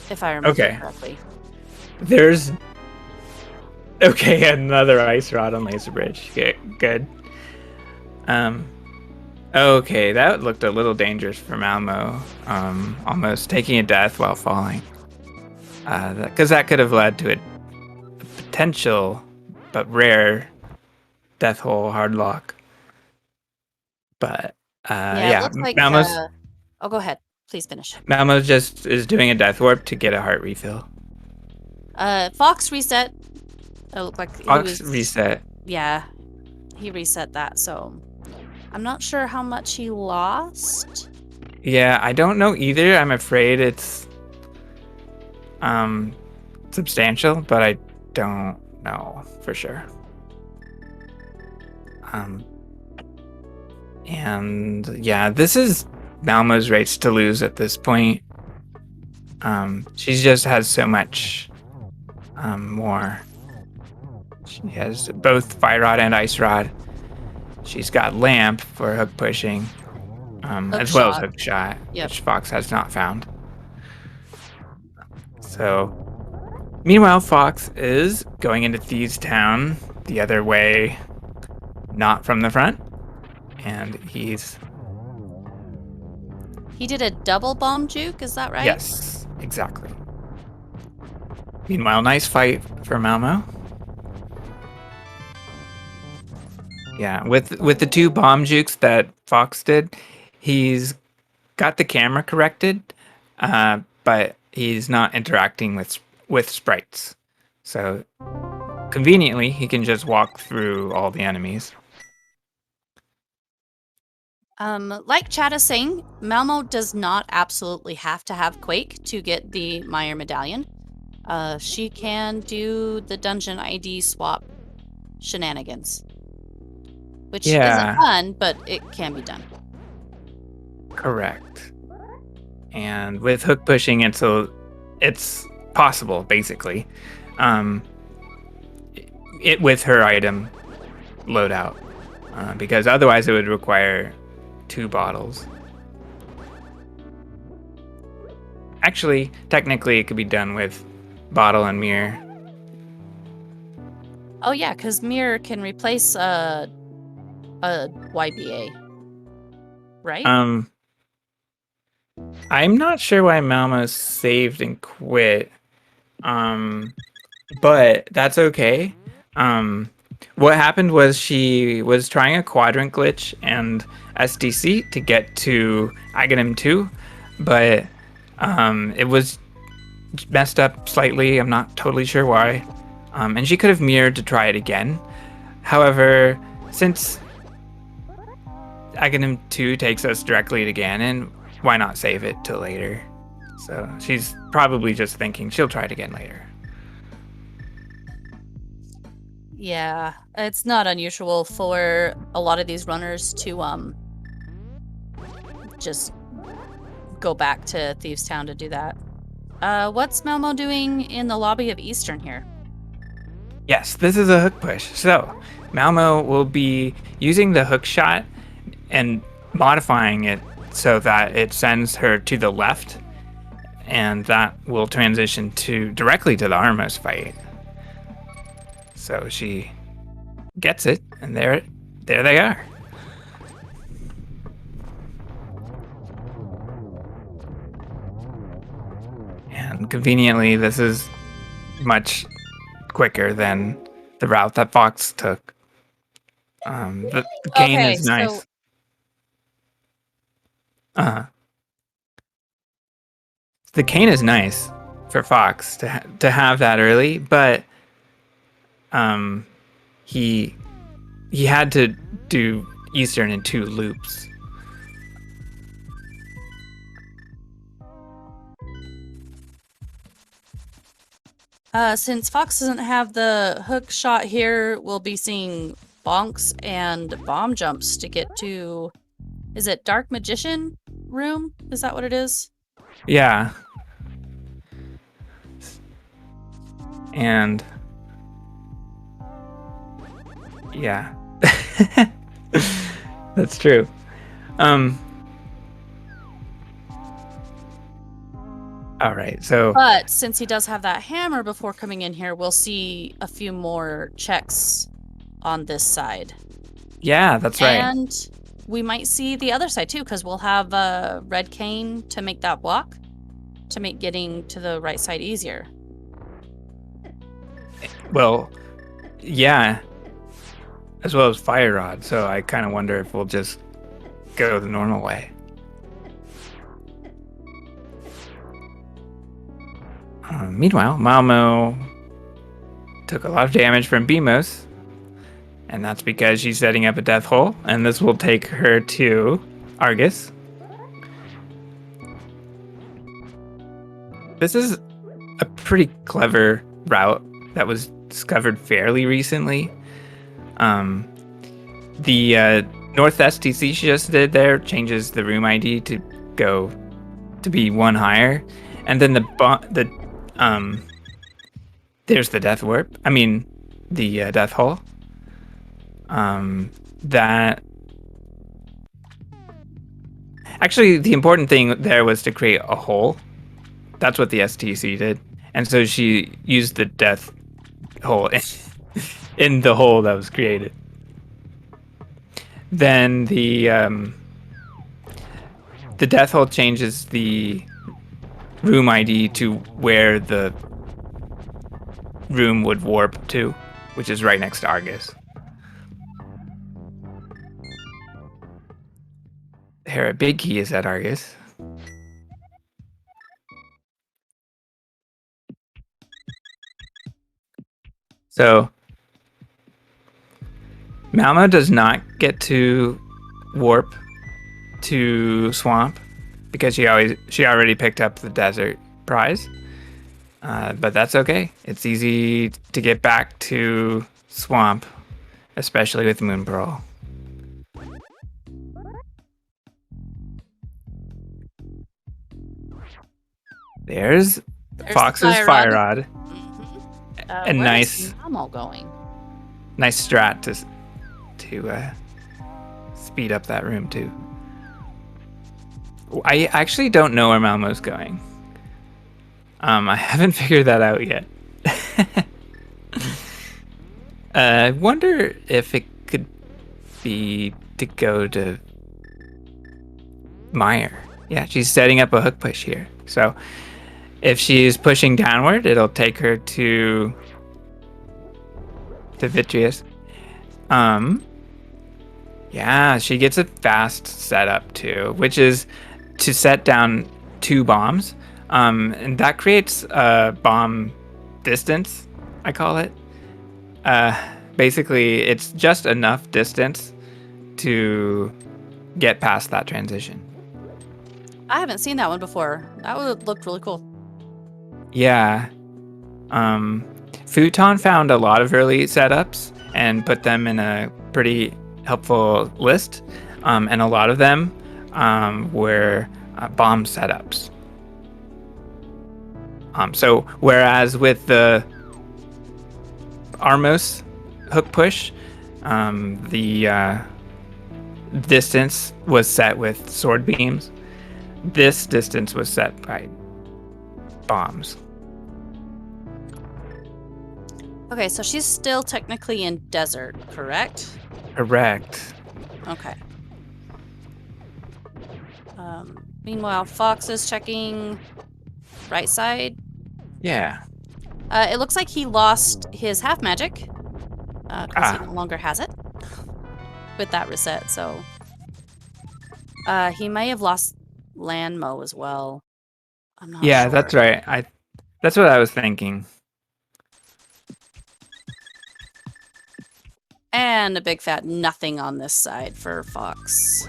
if I remember correctly. There's... Okay, another ice rod on Laser Bridge. Okay, good. Okay, that looked a little dangerous for Malmo. Almost taking a death while falling. Because that could have led to a potential but rare death hole hard lock. But Yeah, it yeah, looks like. Malmo's Oh, go ahead. Please finish. Malmo just is doing a death warp to get a heart refill. Fox reset. It looked like he Fox was. reset. Yeah, he reset that. So I'm not sure how much he lost. Yeah, I don't know either. I'm afraid it's substantial, but I don't know for sure. And yeah, this is Malmo's race to lose at this point. She just has so much more. She has both Fire Rod and Ice Rod. She's got Lamp for hook pushing, as well as Hook Shot, Yep. which Fox has not found. So, meanwhile, Fox is going into Thieves Town the other way, not from the front, and He did a double bomb juke, is that right? Yes, exactly. Meanwhile, nice fight for Malmo. Yeah, with the two bomb jukes that Fox did, he's got the camera corrected, but he's not interacting with sprites. So conveniently, he can just walk through all the enemies. Like Chad is saying, Malmo does not absolutely have to have Quake to get the Meyer medallion. She can do the dungeon ID swap shenanigans, which isn't fun, but it can be done. Correct. And with hook pushing, it's possible basically. It with her item loadout, because otherwise it would require 2 bottles. Actually, technically, it could be done with bottle and mirror. Oh yeah, because mirror can replace a YBA, right? I'm not sure why Malmo saved and quit, but that's okay. What happened was she was trying a quadrant glitch and SDC to get to Aghanim 2, but it was messed up slightly. I'm not totally sure why. And she could have mirrored to try it again. However, since Aghanim 2 takes us directly to Ganon, why not save it till later? So she's probably just thinking she'll try it again later. Yeah, it's not unusual for a lot of these runners to just go back to Thieves Town to do that. What's Malmo doing in the lobby of Eastern here? Yes, this is a hook push. So Malmo will be using the hook shot and modifying it so that it sends her to the left, and that will transition directly to the Armos fight. So she gets it, and there they are. And conveniently, this is much quicker than the route that Fox took. The cane is nice. The cane is nice for Fox to have that early, but he had to do Eastern in 2 loops. Since Fox doesn't have the hook shot here, we'll be seeing bonks and bomb jumps to get to... Is it Dark Magician room? Is that what it is? Yeah. And... yeah. That's true. All right, so... But since he does have that hammer before coming in here, we'll see a few more checks on this side. Yeah, that's right. And we might see the other side too, because we'll have a red cane to make that block, to make getting to the right side easier. Well, yeah, as well as fire rod. So I kind of wonder if we'll just go the normal way. Meanwhile, Malmo took a lot of damage from Beamos, and that's because she's setting up a death hole, and this will take her to Argus. This is a pretty clever route that was discovered fairly recently. The North STC she just did there changes the room ID to go to be one higher, and then there's the death warp. I mean, the death hole. That actually the important thing there was to create a hole. That's what the STC did, and so she used the death hole in the hole that was created. Then the death hole changes the room ID to where the room would warp to, which is right next to Argus. Hera Big Key is at Argus. So Malmo does not get to warp to Swamp because she already picked up the desert prize. But that's okay. It's easy to get back to Swamp, especially with Moon Pearl. There's Fox's the fire rod. A where nice is Malmo going? Nice strat to speed up that room too. I actually don't know where Malmo's going. I haven't figured that out yet. I wonder if it could be to go to Meyer. Yeah, she's setting up a hook push here. So if she's pushing downward, it'll take her to Vitreous. Yeah, she gets a fast setup too, which is to set down 2 bombs. And that creates a bomb distance, I call it. Basically, it's just enough distance to get past that transition. I haven't seen that one before. That would look really cool. Yeah. Futon found a lot of early setups and put them in a pretty helpful list. And a lot of them were bomb setups. So whereas with the Armos hook push, the distance was set with sword beams. This distance was set by bombs. Okay, so she's still technically in desert, correct? Correct. Okay. Meanwhile, Fox is checking right side. Yeah. It looks like he lost his half magic because he no longer has it with that reset. So he may have lost Landmo as well. I'm not Yeah, sure. that's right. That's what I was thinking. And a big fat nothing on this side for Fox.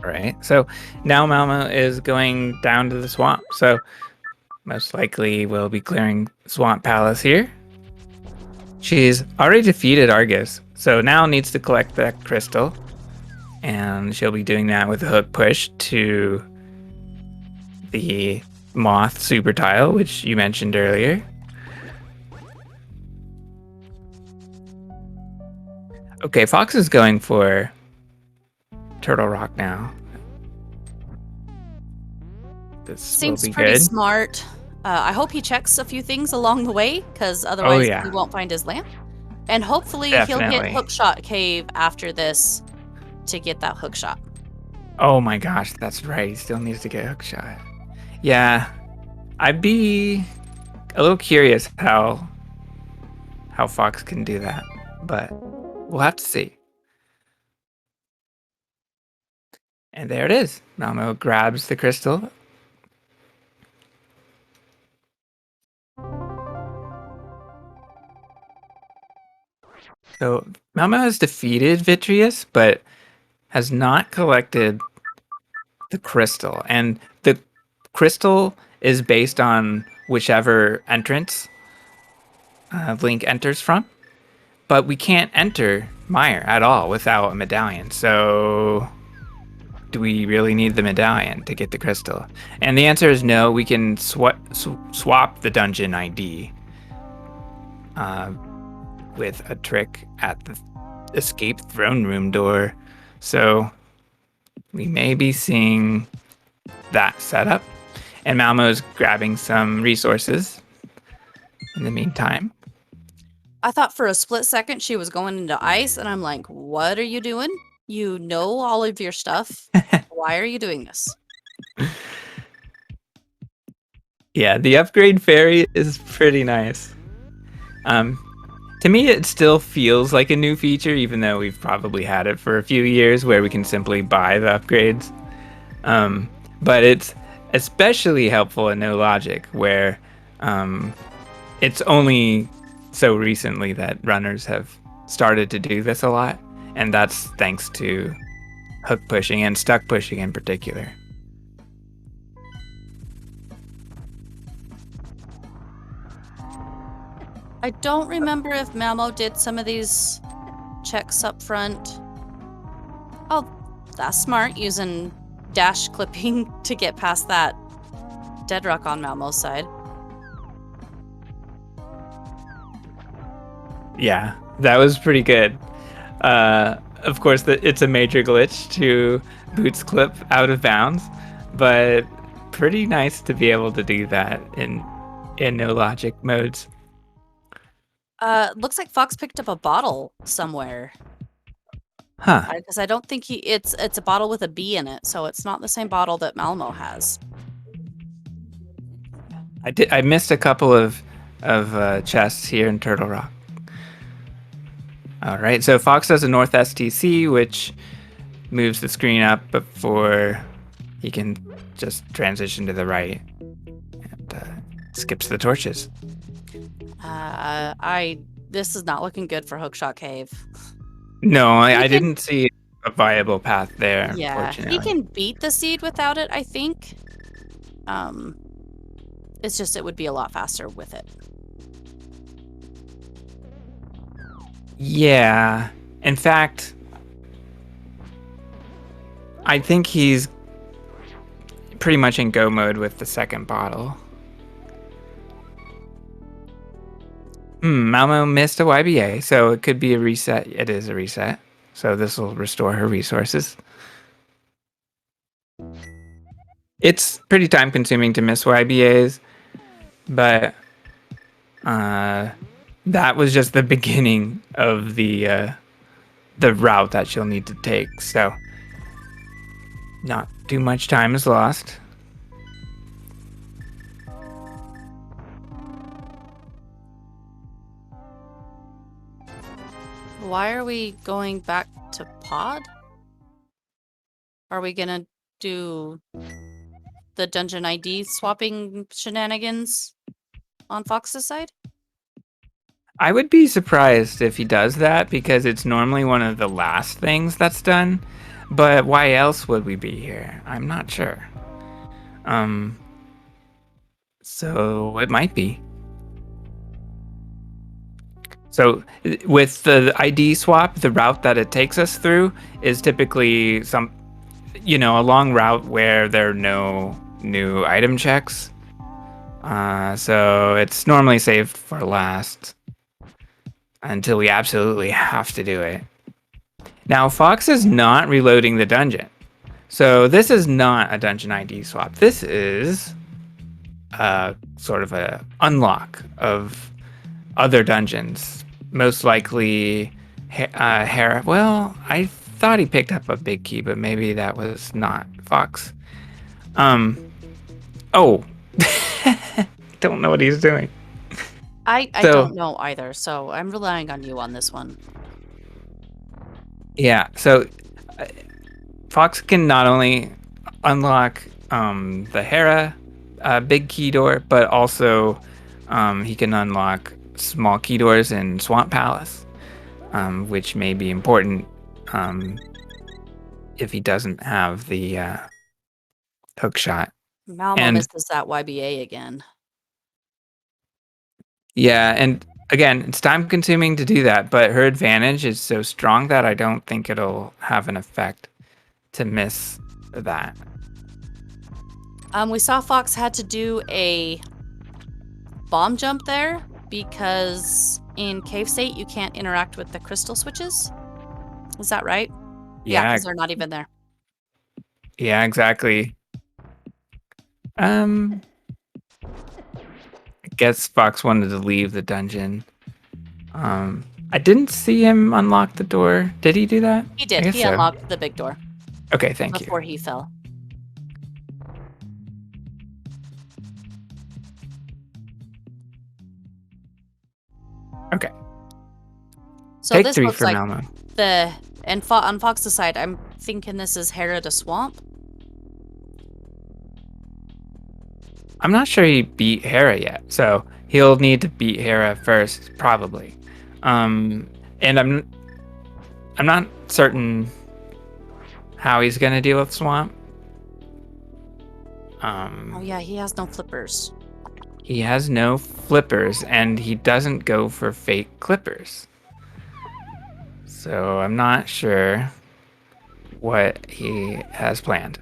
Right. So now Malmo is going down to the swamp. So most likely we'll be clearing Swamp Palace here. She's already defeated Argus, so now needs to collect that crystal. And she'll be doing that with a hook push to the Moth super tile, which you mentioned earlier. Okay, Fox is going for Turtle Rock now. This will Seems be pretty good. smart. I hope he checks a few things along the way, because Oh otherwise yeah, we won't find his lamp. And hopefully he'll hit definitely. Hookshot Cave after this to get that hookshot. Oh my gosh, that's right. He still needs to get hookshot. Yeah, I'd be a little curious how Fox can do that, but we'll have to see. And there it is. Malmo grabs the crystal. So Malmo has defeated Vitreous, but has not collected the crystal. And the crystal is based on whichever entrance Link enters from. But we can't enter Meyer at all without a medallion. So do we really need the medallion to get the crystal? And the answer is no. We can swap the dungeon ID with a trick at the escape throne room door. So we may be seeing that setup. And Malmo's grabbing some resources in the meantime. I thought for a split second she was going into ice, and I'm like, what are you doing? You know all of your stuff. Why are you doing this? Yeah, the upgrade fairy is pretty nice. To me, it still feels like a new feature, even though we've probably had it for a few years where we can simply buy the upgrades. But it's especially helpful in No Logic, where it's only so recently that runners have started to do this a lot. And that's thanks to hook pushing and stuck pushing in particular. I don't remember if Malmo did some of these checks up front. Oh, that's smart, using dash clipping to get past that dead rock on Malmo's side. Yeah, that was pretty good. Of course, it's a major glitch to Boots clip out of bounds, but pretty nice to be able to do that in No Logic modes. Looks like Fox picked up a bottle somewhere. Huh. Because I don't think it's a bottle with a B in it, so it's not the same bottle that Malmo has. I missed a couple of chests here in Turtle Rock. All right, so Fox does a North STC, which moves the screen up before he can just transition to the right and skips the torches. This is not looking good for Hookshot Cave. No, I didn't see a viable path there, Yeah, unfortunately. he can beat the seed without it, I think. It's just it would be a lot faster with it. Yeah. In fact, I think he's pretty much in go mode with the second bottle. Malmo missed a YBA, so it could be a reset. It is a reset. So this will restore her resources. It's pretty time consuming to miss YBAs, but that was just the beginning of the route that she'll need to take. So not too much time is lost. Why are we going back to pod? Are we gonna do the dungeon ID swapping shenanigans on Fox's side? I would be surprised if he does that because it's normally one of the last things that's done. But why else would we be here? I'm not sure. So it might be. So with the ID swap, the route that it takes us through is typically a long route where there are no new item checks. So it's normally saved for last until we absolutely have to do it. Now, Fox is not reloading the dungeon. So this is not a dungeon ID swap. This is sort of a unlock of other dungeons. Most likely, Hera. Well, I thought he picked up a big key, but maybe that was not Fox. Um. Oh, don't know what he's doing. I So don't know either, so I'm relying on you on this one. yeah. So Fox can not only unlock the Hera big key door, but also he can unlock small key doors in Swamp Palace, which may be important if he doesn't have the hook shot. Malmo And misses that YBA again. yeah, and again, it's time consuming to do that, but her advantage is so strong that I don't think it'll have an effect to miss that. We saw Fox had to do a bomb jump there because in Cave State you can't interact with the crystal switches. Is that right? Yeah, Yeah, because they're not even there. yeah, exactly. I guess Fox wanted to leave the dungeon. I didn't see him unlock the door. Did he do that? He I did. guess He so. unlocked the big door Okay, thank you. before he fell. Okay, So take this 3 looks for like Malmo. on Fox's side, I'm thinking this is Hera to Swamp. I'm not sure he beat Hera yet, so he'll need to beat Hera first, probably. And I'm not certain how he's gonna deal with Swamp. Oh yeah, he has no flippers. He has no flippers, and he doesn't go for fake clippers. So I'm not sure what he has planned.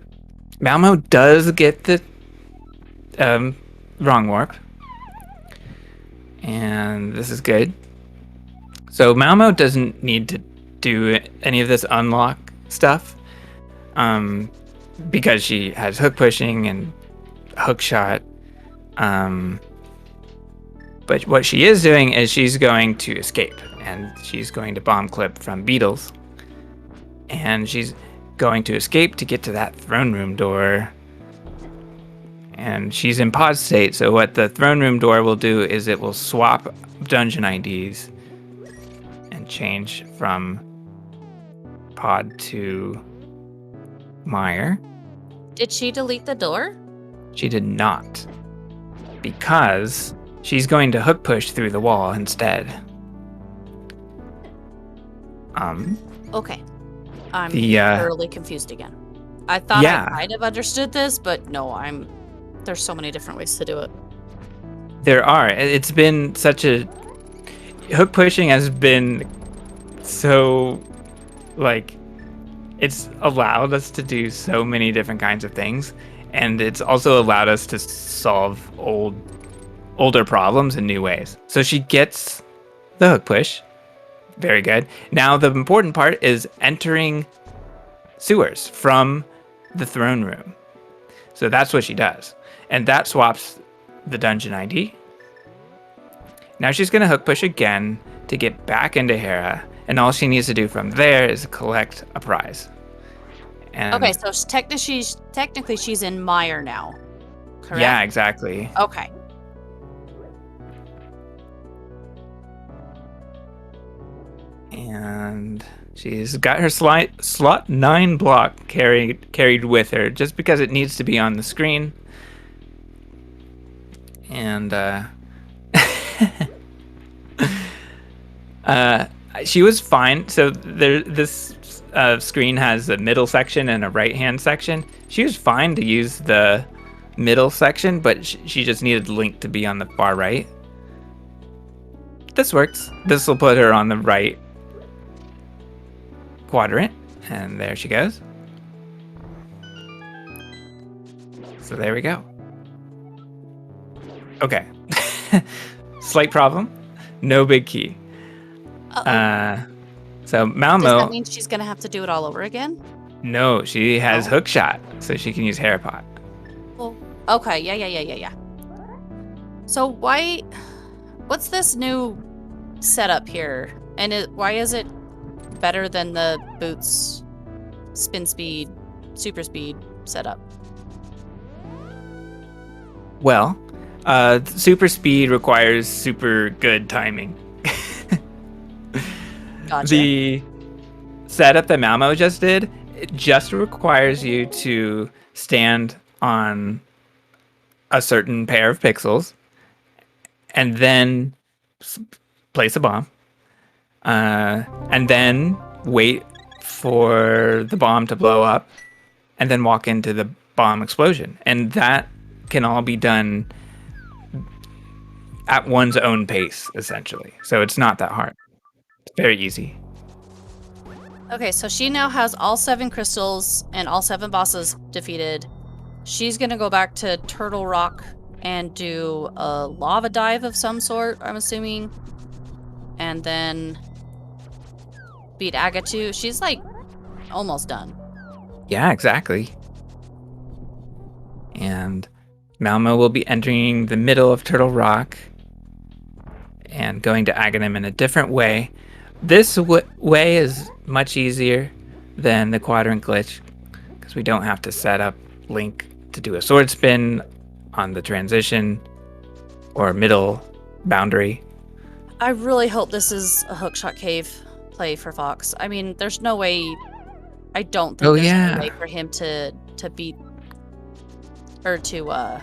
Malmo does get the wrong warp, and this is good. So Malmo doesn't need to do any of this unlock stuff, because she has hook pushing and hook shot. But what she is doing is she's going to escape, and she's going to bomb clip from beetles, and she's going to escape to get to that throne room door. And she's in pause state, so what the throne room door will do is it will swap dungeon IDs and change from pod to Meyer. Did she delete the door? She did not, because she's going to hook push through the wall instead. Okay. I'm The thoroughly confused again. I thought yeah, I kind of understood this, but no, there's so many different ways to do it. there are. It's been such a hook pushing has been so like it's allowed us to do so many different kinds of things, and it's also allowed us to solve older problems in new ways. So she gets the hook push. Very good. Now the important part is entering sewers from the throne room. So that's what she does. And that swaps the dungeon ID. Now she's going to hook push again to get back into Hera, and all she needs to do from there is collect a prize. And Okay, so technically she's in Meyer now. Correct? yeah, exactly. Okay. And she's got her slot 9 block carried with her just because it needs to be on the screen. And she was fine. So this screen has a middle section and a right-hand section. She was fine to use the middle section, but she just needed the link to be on the far right. This works. This will put her on the right quadrant, and there she goes. So there we go. Okay. Slight problem. No big key. So Does that Malmo, mean she's gonna have to do it all over again? no, she has Oh. hook shot, so she can use Harapot. Well, okay, yeah. So what's this new setup here? And why is it better than the Boots spin speed, super speed setup? Well, super speed requires super good timing. Gotcha. The setup that Malmo just did, it just requires you to stand on a certain pair of pixels and then place a bomb, and then wait for the bomb to blow up, and then walk into the bomb explosion. And that can all be done at one's own pace, essentially. So it's not that hard. It's very easy. Okay, so she now has all 7 crystals and all 7 bosses defeated. She's gonna go back to Turtle Rock and do a lava dive of some sort, I'm assuming. And then beat Agatu. She's like almost done. Yeah, exactly. And Malmo will be entering the middle of Turtle Rock and going to Aghanim in a different way. This way is much easier than the quadrant glitch because we don't have to set up Link to do a sword spin on the transition or middle boundary. I really hope this is a hookshot cave play for Fox. I mean, there's no way. I don't think there's any way for him to beat or to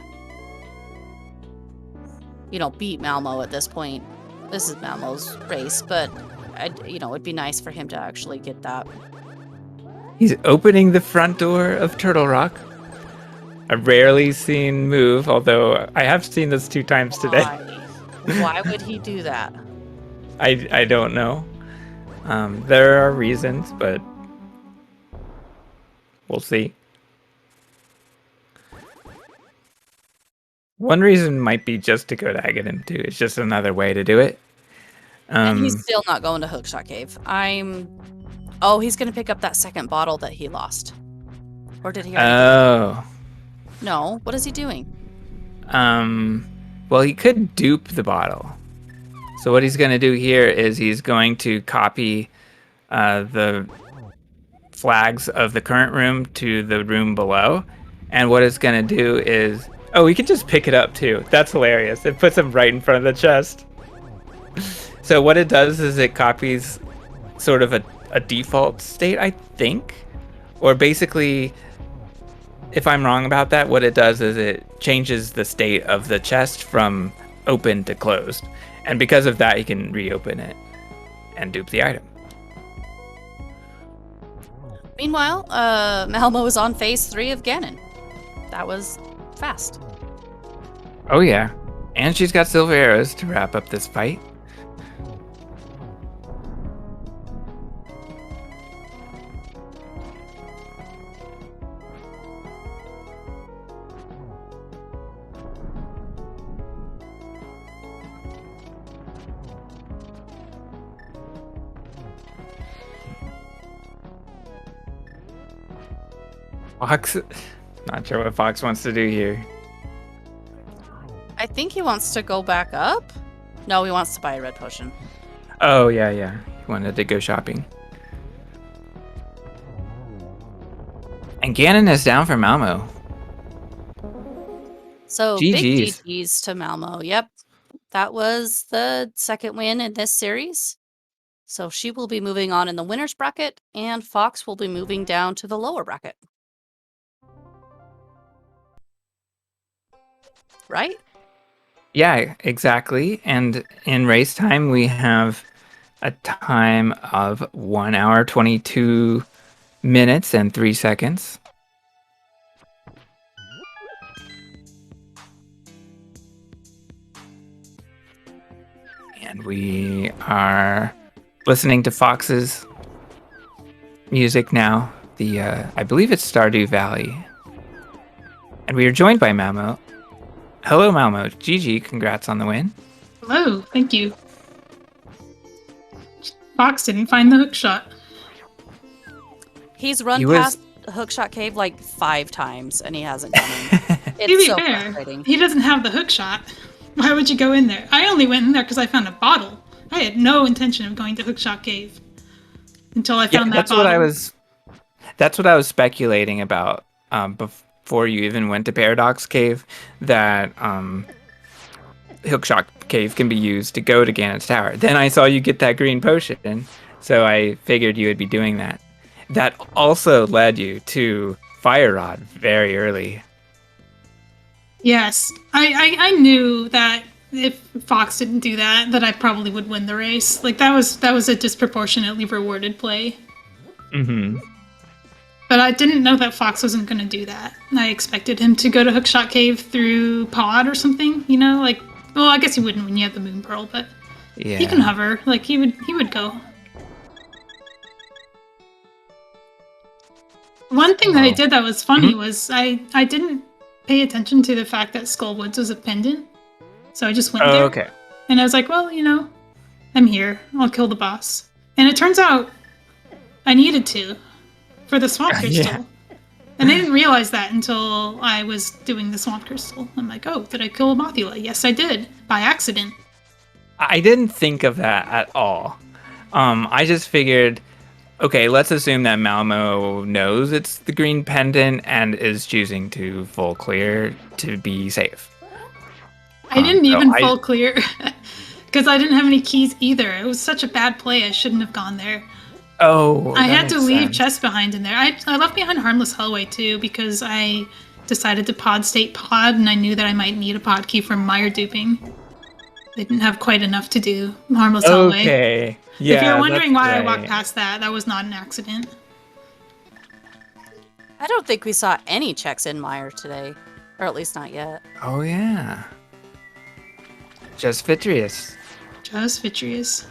beat Malmo at this point. This is Malmo's race, but it'd be nice for him to actually get that. He's opening the front door of Turtle Rock. A rarely seen move, although I have seen this 2 times today. Why would he do that? I don't know. There are reasons, but we'll see. One reason might be just to go to Aghanim too. It's just another way to do it. And he's still not going to Hookshot Cave. Oh, he's going to pick up that second bottle that he lost. Or did he already? Oh. No, what is he doing? Well, he could dupe the bottle. So what he's going to do here is he's going to copy the flags of the current room to the room below. And what it's going to do is... Oh, he can just pick it up too. That's hilarious. It puts him right in front of the chest. So what it does is it copies sort of a default state, I think. Or basically, if I'm wrong about that, what it does is it changes the state of the chest from open to closed. And because of that, you can reopen it and dupe the item. Meanwhile, Malmo is on phase 3 of Ganon. That was fast. Oh yeah. And she's got silver arrows to wrap up this fight. Fox, not sure what Fox wants to do here. I think he wants to go back up. No, he wants to buy a red potion. Oh, yeah. He wanted to go shopping. And Ganon is down for Malmo. So, GGs. big GGs to Malmo. Yep. That was the second win in this series. So she will be moving on in the winner's bracket, and Fox will be moving down to the lower bracket. Right? Yeah, exactly. And in race time, we have a time of 1 hour, 22 minutes, and 3 seconds. And we are listening to Fox's music now. I believe it's Stardew Valley. And we are joined by Malmo. Hello, Malmo. GG, congrats on the win. Hello, thank you. Fox didn't find the hook shot. He's run He was- past Hookshot Cave like 5 times, and he hasn't gone in. To It's be so fair, frustrating. he doesn't have the hook shot. Why would you go in there? I only went in there because I found a bottle. I had no intention of going to Hookshot Cave until I found that that's bottle. That's what I was speculating about before you even went to Paradox Cave. That Hookshot Cave can be used to go to Gannett's Tower. Then I saw you get that green potion, so I figured you would be doing that. That also led you to Fire Rod very early. Yes, I knew that if Fox didn't do that, that I probably would win the race. Like that was a disproportionately rewarded play. Mm-hmm. But I didn't know that Fox wasn't going to do that. I expected him to go to Hookshot Cave through Pod or something. You know, like, well, I guess he wouldn't when you have the Moon Pearl, but Yeah. he can hover. Like he would go. One thing that I did that was funny was I didn't pay attention to the fact that Skull Woods was a pendant, so I just went there. Okay. And I was like, well, I'm here. I'll kill the boss. And it turns out I needed to for the Swamp Crystal. Yeah. And I didn't realize that until I was doing the Swamp Crystal. I'm like, oh, did I kill a Mothula? Yes, I did. By accident. I didn't think of that at all. I just figured, okay, let's assume that Malmo knows it's the green pendant and is choosing to full clear to be safe. I didn't even I- full clear because I didn't have any keys either. It was such a bad play. I shouldn't have gone there. Oh, I that had to makes leave sense. chests behind in there. I left behind Harmless Hellway too because I decided to pod state pod and I knew that I might need a pod key from Meyer duping. They didn't have quite enough to do Harmless Hellway. Okay. Yeah. If you're wondering that's why I right. walked past that, that was not an accident. I don't think we saw any checks in Meyer today, or at least not yet. Oh yeah. Just Vitrius. Just Vitrius.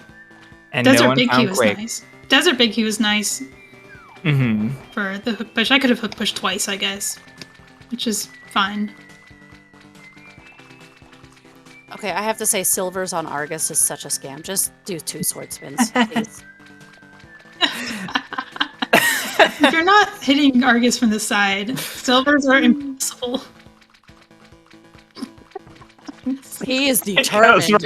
And no Desert one Big Key found was Quake. nice. Desert Big Key was nice Mm-hmm. for the hook push. I could have hook pushed twice, I guess, which is fine. Okay, I have to say, Silvers on Argus is such a scam. Just do 2 sword spins, please. If you're not hitting Argus from the side, silvers are impossible. He is determined.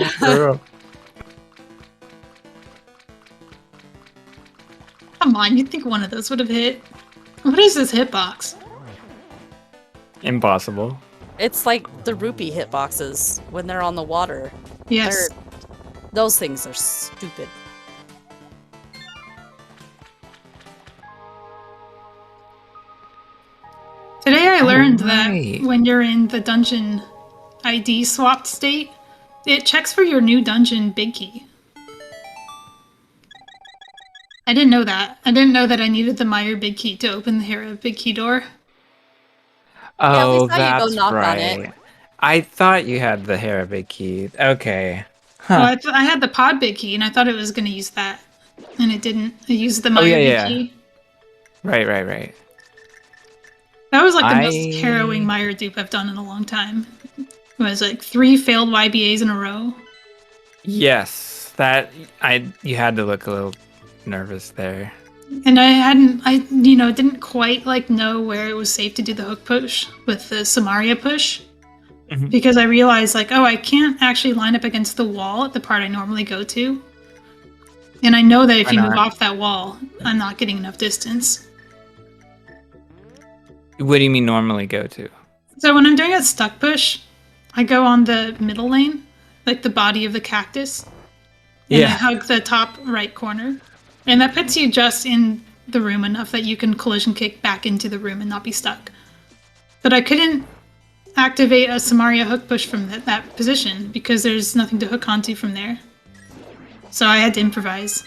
Come on, you'd think one of those would have hit. What is this hitbox? Impossible. It's like the rupee hitboxes when they're on the water. Yes. Those things are stupid. Today I learned that right. when you're in the dungeon ID swapped state, it checks for your new dungeon big key. I didn't know that. I didn't know that I needed the Meyer big key to open the Hera big key door. Yeah, we Oh, saw you go that's knock on right. it. I thought you had the Hera big key. Okay. Well, I had the pod big key, and I thought it was going to use that, and it didn't. It used the Meyer big yeah. key. Right. That was like the most harrowing Meyer dupe I've done in a long time. It was like 3 failed YBAs in a row. Yes, you had to look a little nervous there. And I didn't quite know where it was safe to do the hook push with the Samaria push. Mhm. Because I realized I can't actually line up against the wall at the part I normally go to. And I know that if Why you move not? off that wall, I'm not getting enough distance. What do you mean normally go to? So when I'm doing a stuck push, I go on the middle lane, like the body of the cactus. And I hug the top right corner. And that puts you just in the room enough that you can collision kick back into the room and not be stuck. But I couldn't activate a Samaria hook push from that position because there's nothing to hook onto from there. So I had to improvise.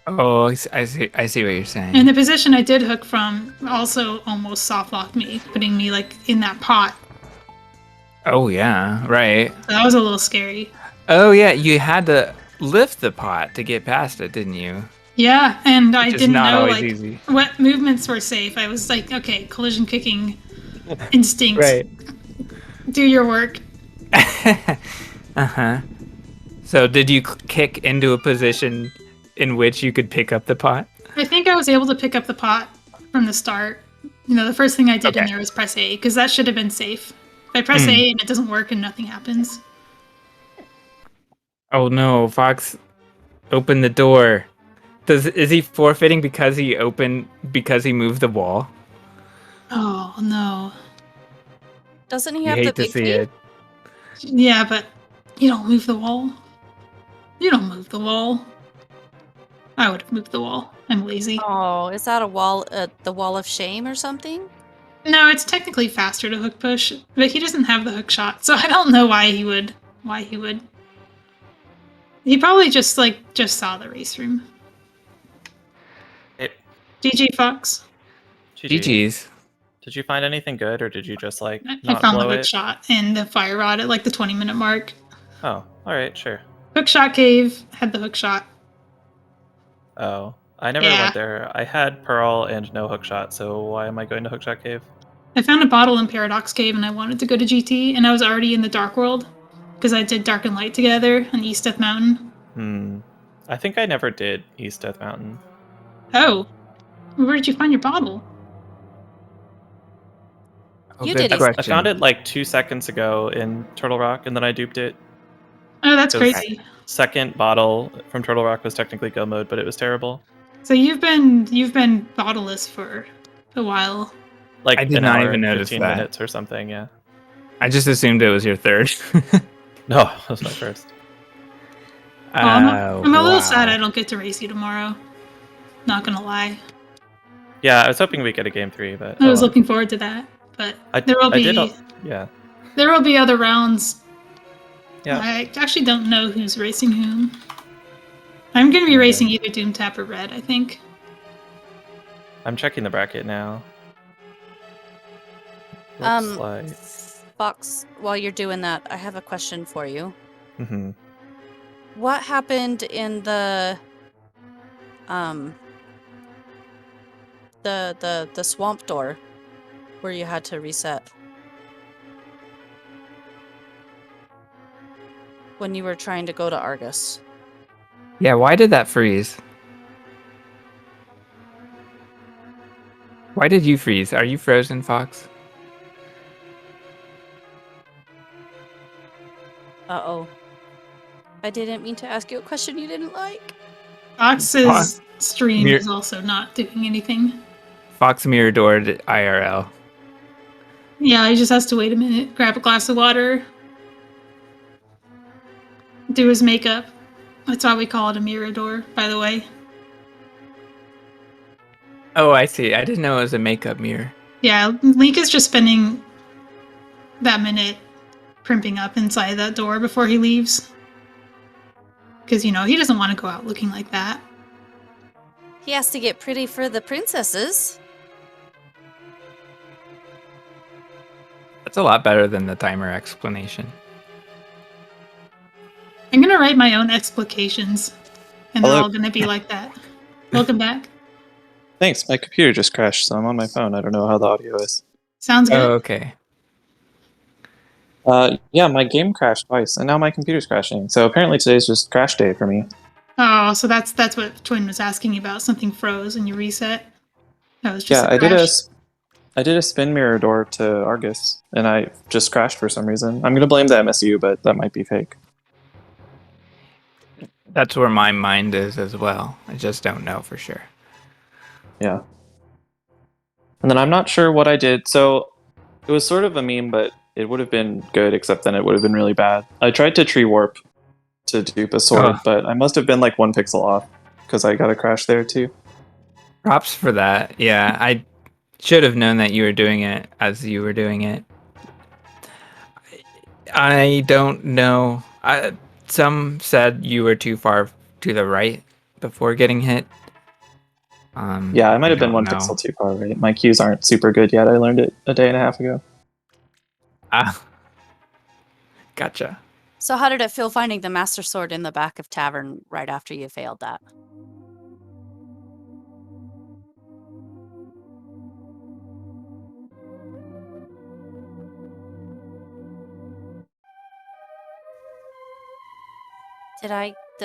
Oh, I see what you're saying. And the position I did hook from also almost soft locked me, putting me in that pot. Oh yeah, right. So that was a little scary. Oh yeah, you had to lift the pot to get past it, didn't you? Yeah, and I Which is didn't not know always easy. what movements were safe. I was like, okay, collision kicking instinct. Do your work. Uh-huh. So did you kick into a position in which you could pick up the pot? I think I was able to pick up the pot from the start. You know, the first thing I did in Okay. there was press A, because that should have been safe. If I press A and it doesn't work and nothing happens. Oh no, Fox opened the door. Is he forfeiting because he moved the wall? Oh no. Doesn't he You have the hate to big see key? it. Yeah, but you don't move the wall. You don't move the wall. I would have moved the wall. I'm lazy. Oh, is that a wall, the wall of shame or something? No, it's technically faster to hook push, but he doesn't have the hook shot, so I don't know why he would. Why he would. He probably just saw the race room. Hey, GG Fox. GG. GG's. Did you find anything good, or did you just like I not found the blow hook it? shot and the fire rod at like the 20-minute mark. Oh, all right, sure. Hook shot cave had the hook shot. Oh, I never Yeah. went there. I had Pearl and no hookshot, so why am I going to Hookshot Cave? I found a bottle in Paradox Cave and I wanted to go to GT, and I was already in the Dark World because I did Dark and Light together on East Death Mountain. I think I never did East Death Mountain. Oh, where did you find your bottle? Oh, You good did East- I question. found it like 2 seconds ago in Turtle Rock, and then I duped it. Oh, that's Because crazy. second bottle from Turtle Rock was technically go mode, but it was terrible. So you've been bottleless for a while. Like I did an not hour even and notice 15 that. minutes or something, yeah. I just assumed it was your third. No, that was my first. Well, I'm a little sad I wow. don't get to race you tomorrow. Not gonna lie. Yeah, I was hoping we'd get a game 3, but I was well. looking forward to that, but I there will did, be yeah. other rounds. Yeah. I actually don't know who's racing whom. I'm gonna be racing either Doom Tap or Red, I think. I'm checking the bracket now. Looks like. Fox, while you're doing that, I have a question for you. Mm-hmm. What happened in the swamp door where you had to reset? When you were trying to go to Argus? Yeah, why did that freeze? Why did you freeze? Are you frozen, Fox? Uh-oh. I didn't mean to ask you a question you didn't like. Fox's stream Mir- is also not doing anything. Fox mirror doored IRL. Yeah, he just has to wait a minute, grab a glass of water, do his makeup. That's why we call it a mirror door, by the way. Oh, I see. I didn't know it was a makeup mirror. Yeah, Link is just spending that minute primping up inside that door before he leaves. Because, you know, he doesn't want to go out looking like that. He has to get pretty for the princesses. That's a lot better than the timer explanation. I'm going to write my own explications, and they're Hello. all going to be like that. Welcome back. Thanks. My computer just crashed, so I'm on my phone. I don't know how the audio is. Sounds good. Oh, okay. Yeah, my game crashed twice, and now my computer's crashing. So apparently today's just crash day for me. Oh, so that's what Twin was asking you about. Something froze and you reset. That was just Yeah, a crash. I did a spin mirror door to Argus, and I just crashed for some reason. I'm gonna blame the MSU, but that might be fake. That's where my mind is as well. I just don't know for sure. Yeah. And then I'm not sure what I did. So it was sort of a meme, but it would have been good, except then it would have been really bad. I tried to tree warp to dupe a sword, Oh. but I must have been like 1 pixel off because I got a crash there too. Props for that. Yeah, I should have known that you were doing it as you were doing it. I don't know. Some said you were too far to the right before getting hit. Yeah, I might have been don't 1 know. pixel too far right. My cues aren't super good yet. I learned it a day and a half ago. Ah, gotcha. So how did it feel finding the Master Sword in the back of Tavern right after you failed that? Did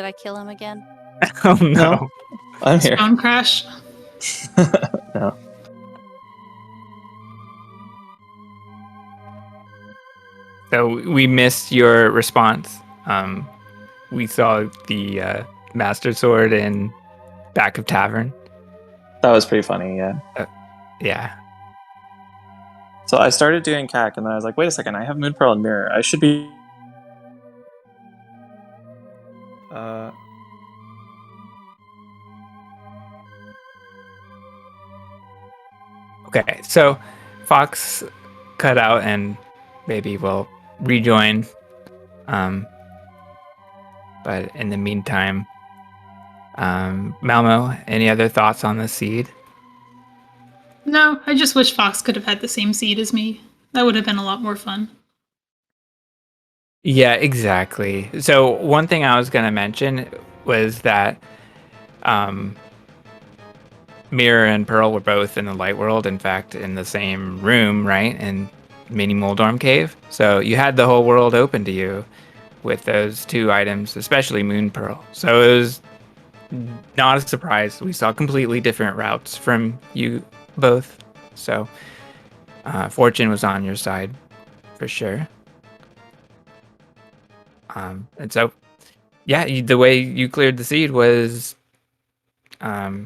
I kill him again? Oh no. No. I'm here. Phone crash. No. So we missed your response. We saw the Master Sword in back of tavern. That was pretty funny, yeah. Yeah. So I started doing CAC, and then I was like, wait a second, I have Moon Pearl and Mirror. I should be... Okay, so Fox cut out and maybe we'll rejoin. But in the meantime, Malmo, any other thoughts on the seed? No, I just wish Fox could have had the same seed as me. That would have been a lot more fun. Yeah, exactly. So one thing I was going to mention was that Mirror and Pearl were both in the light world, in fact, in the same room, right? In Mini Moldorm Cave. So you had the whole world open to you with those two items, especially Moon Pearl. So it was not a surprise. We saw completely different routes from you both. So fortune was on your side for sure. And so, yeah, the way you cleared the seed was, it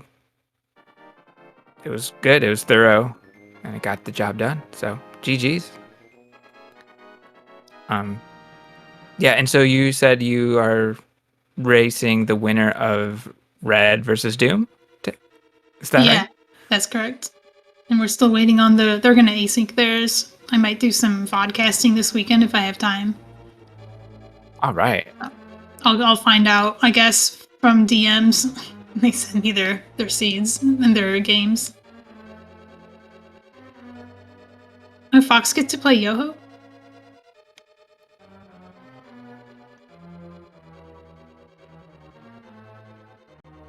was good. It was thorough, and it got the job done. So, GG's. Yeah, and so you said you are racing the winner of Red versus Doom. Is that Yeah, right? that's correct. And we're still waiting on they're gonna async theirs. I might do some vodcasting this weekend if I have time. All right. I'll find out, I guess, from DMs. They send me their seeds and their games. Oh, Fox get to play Yoho?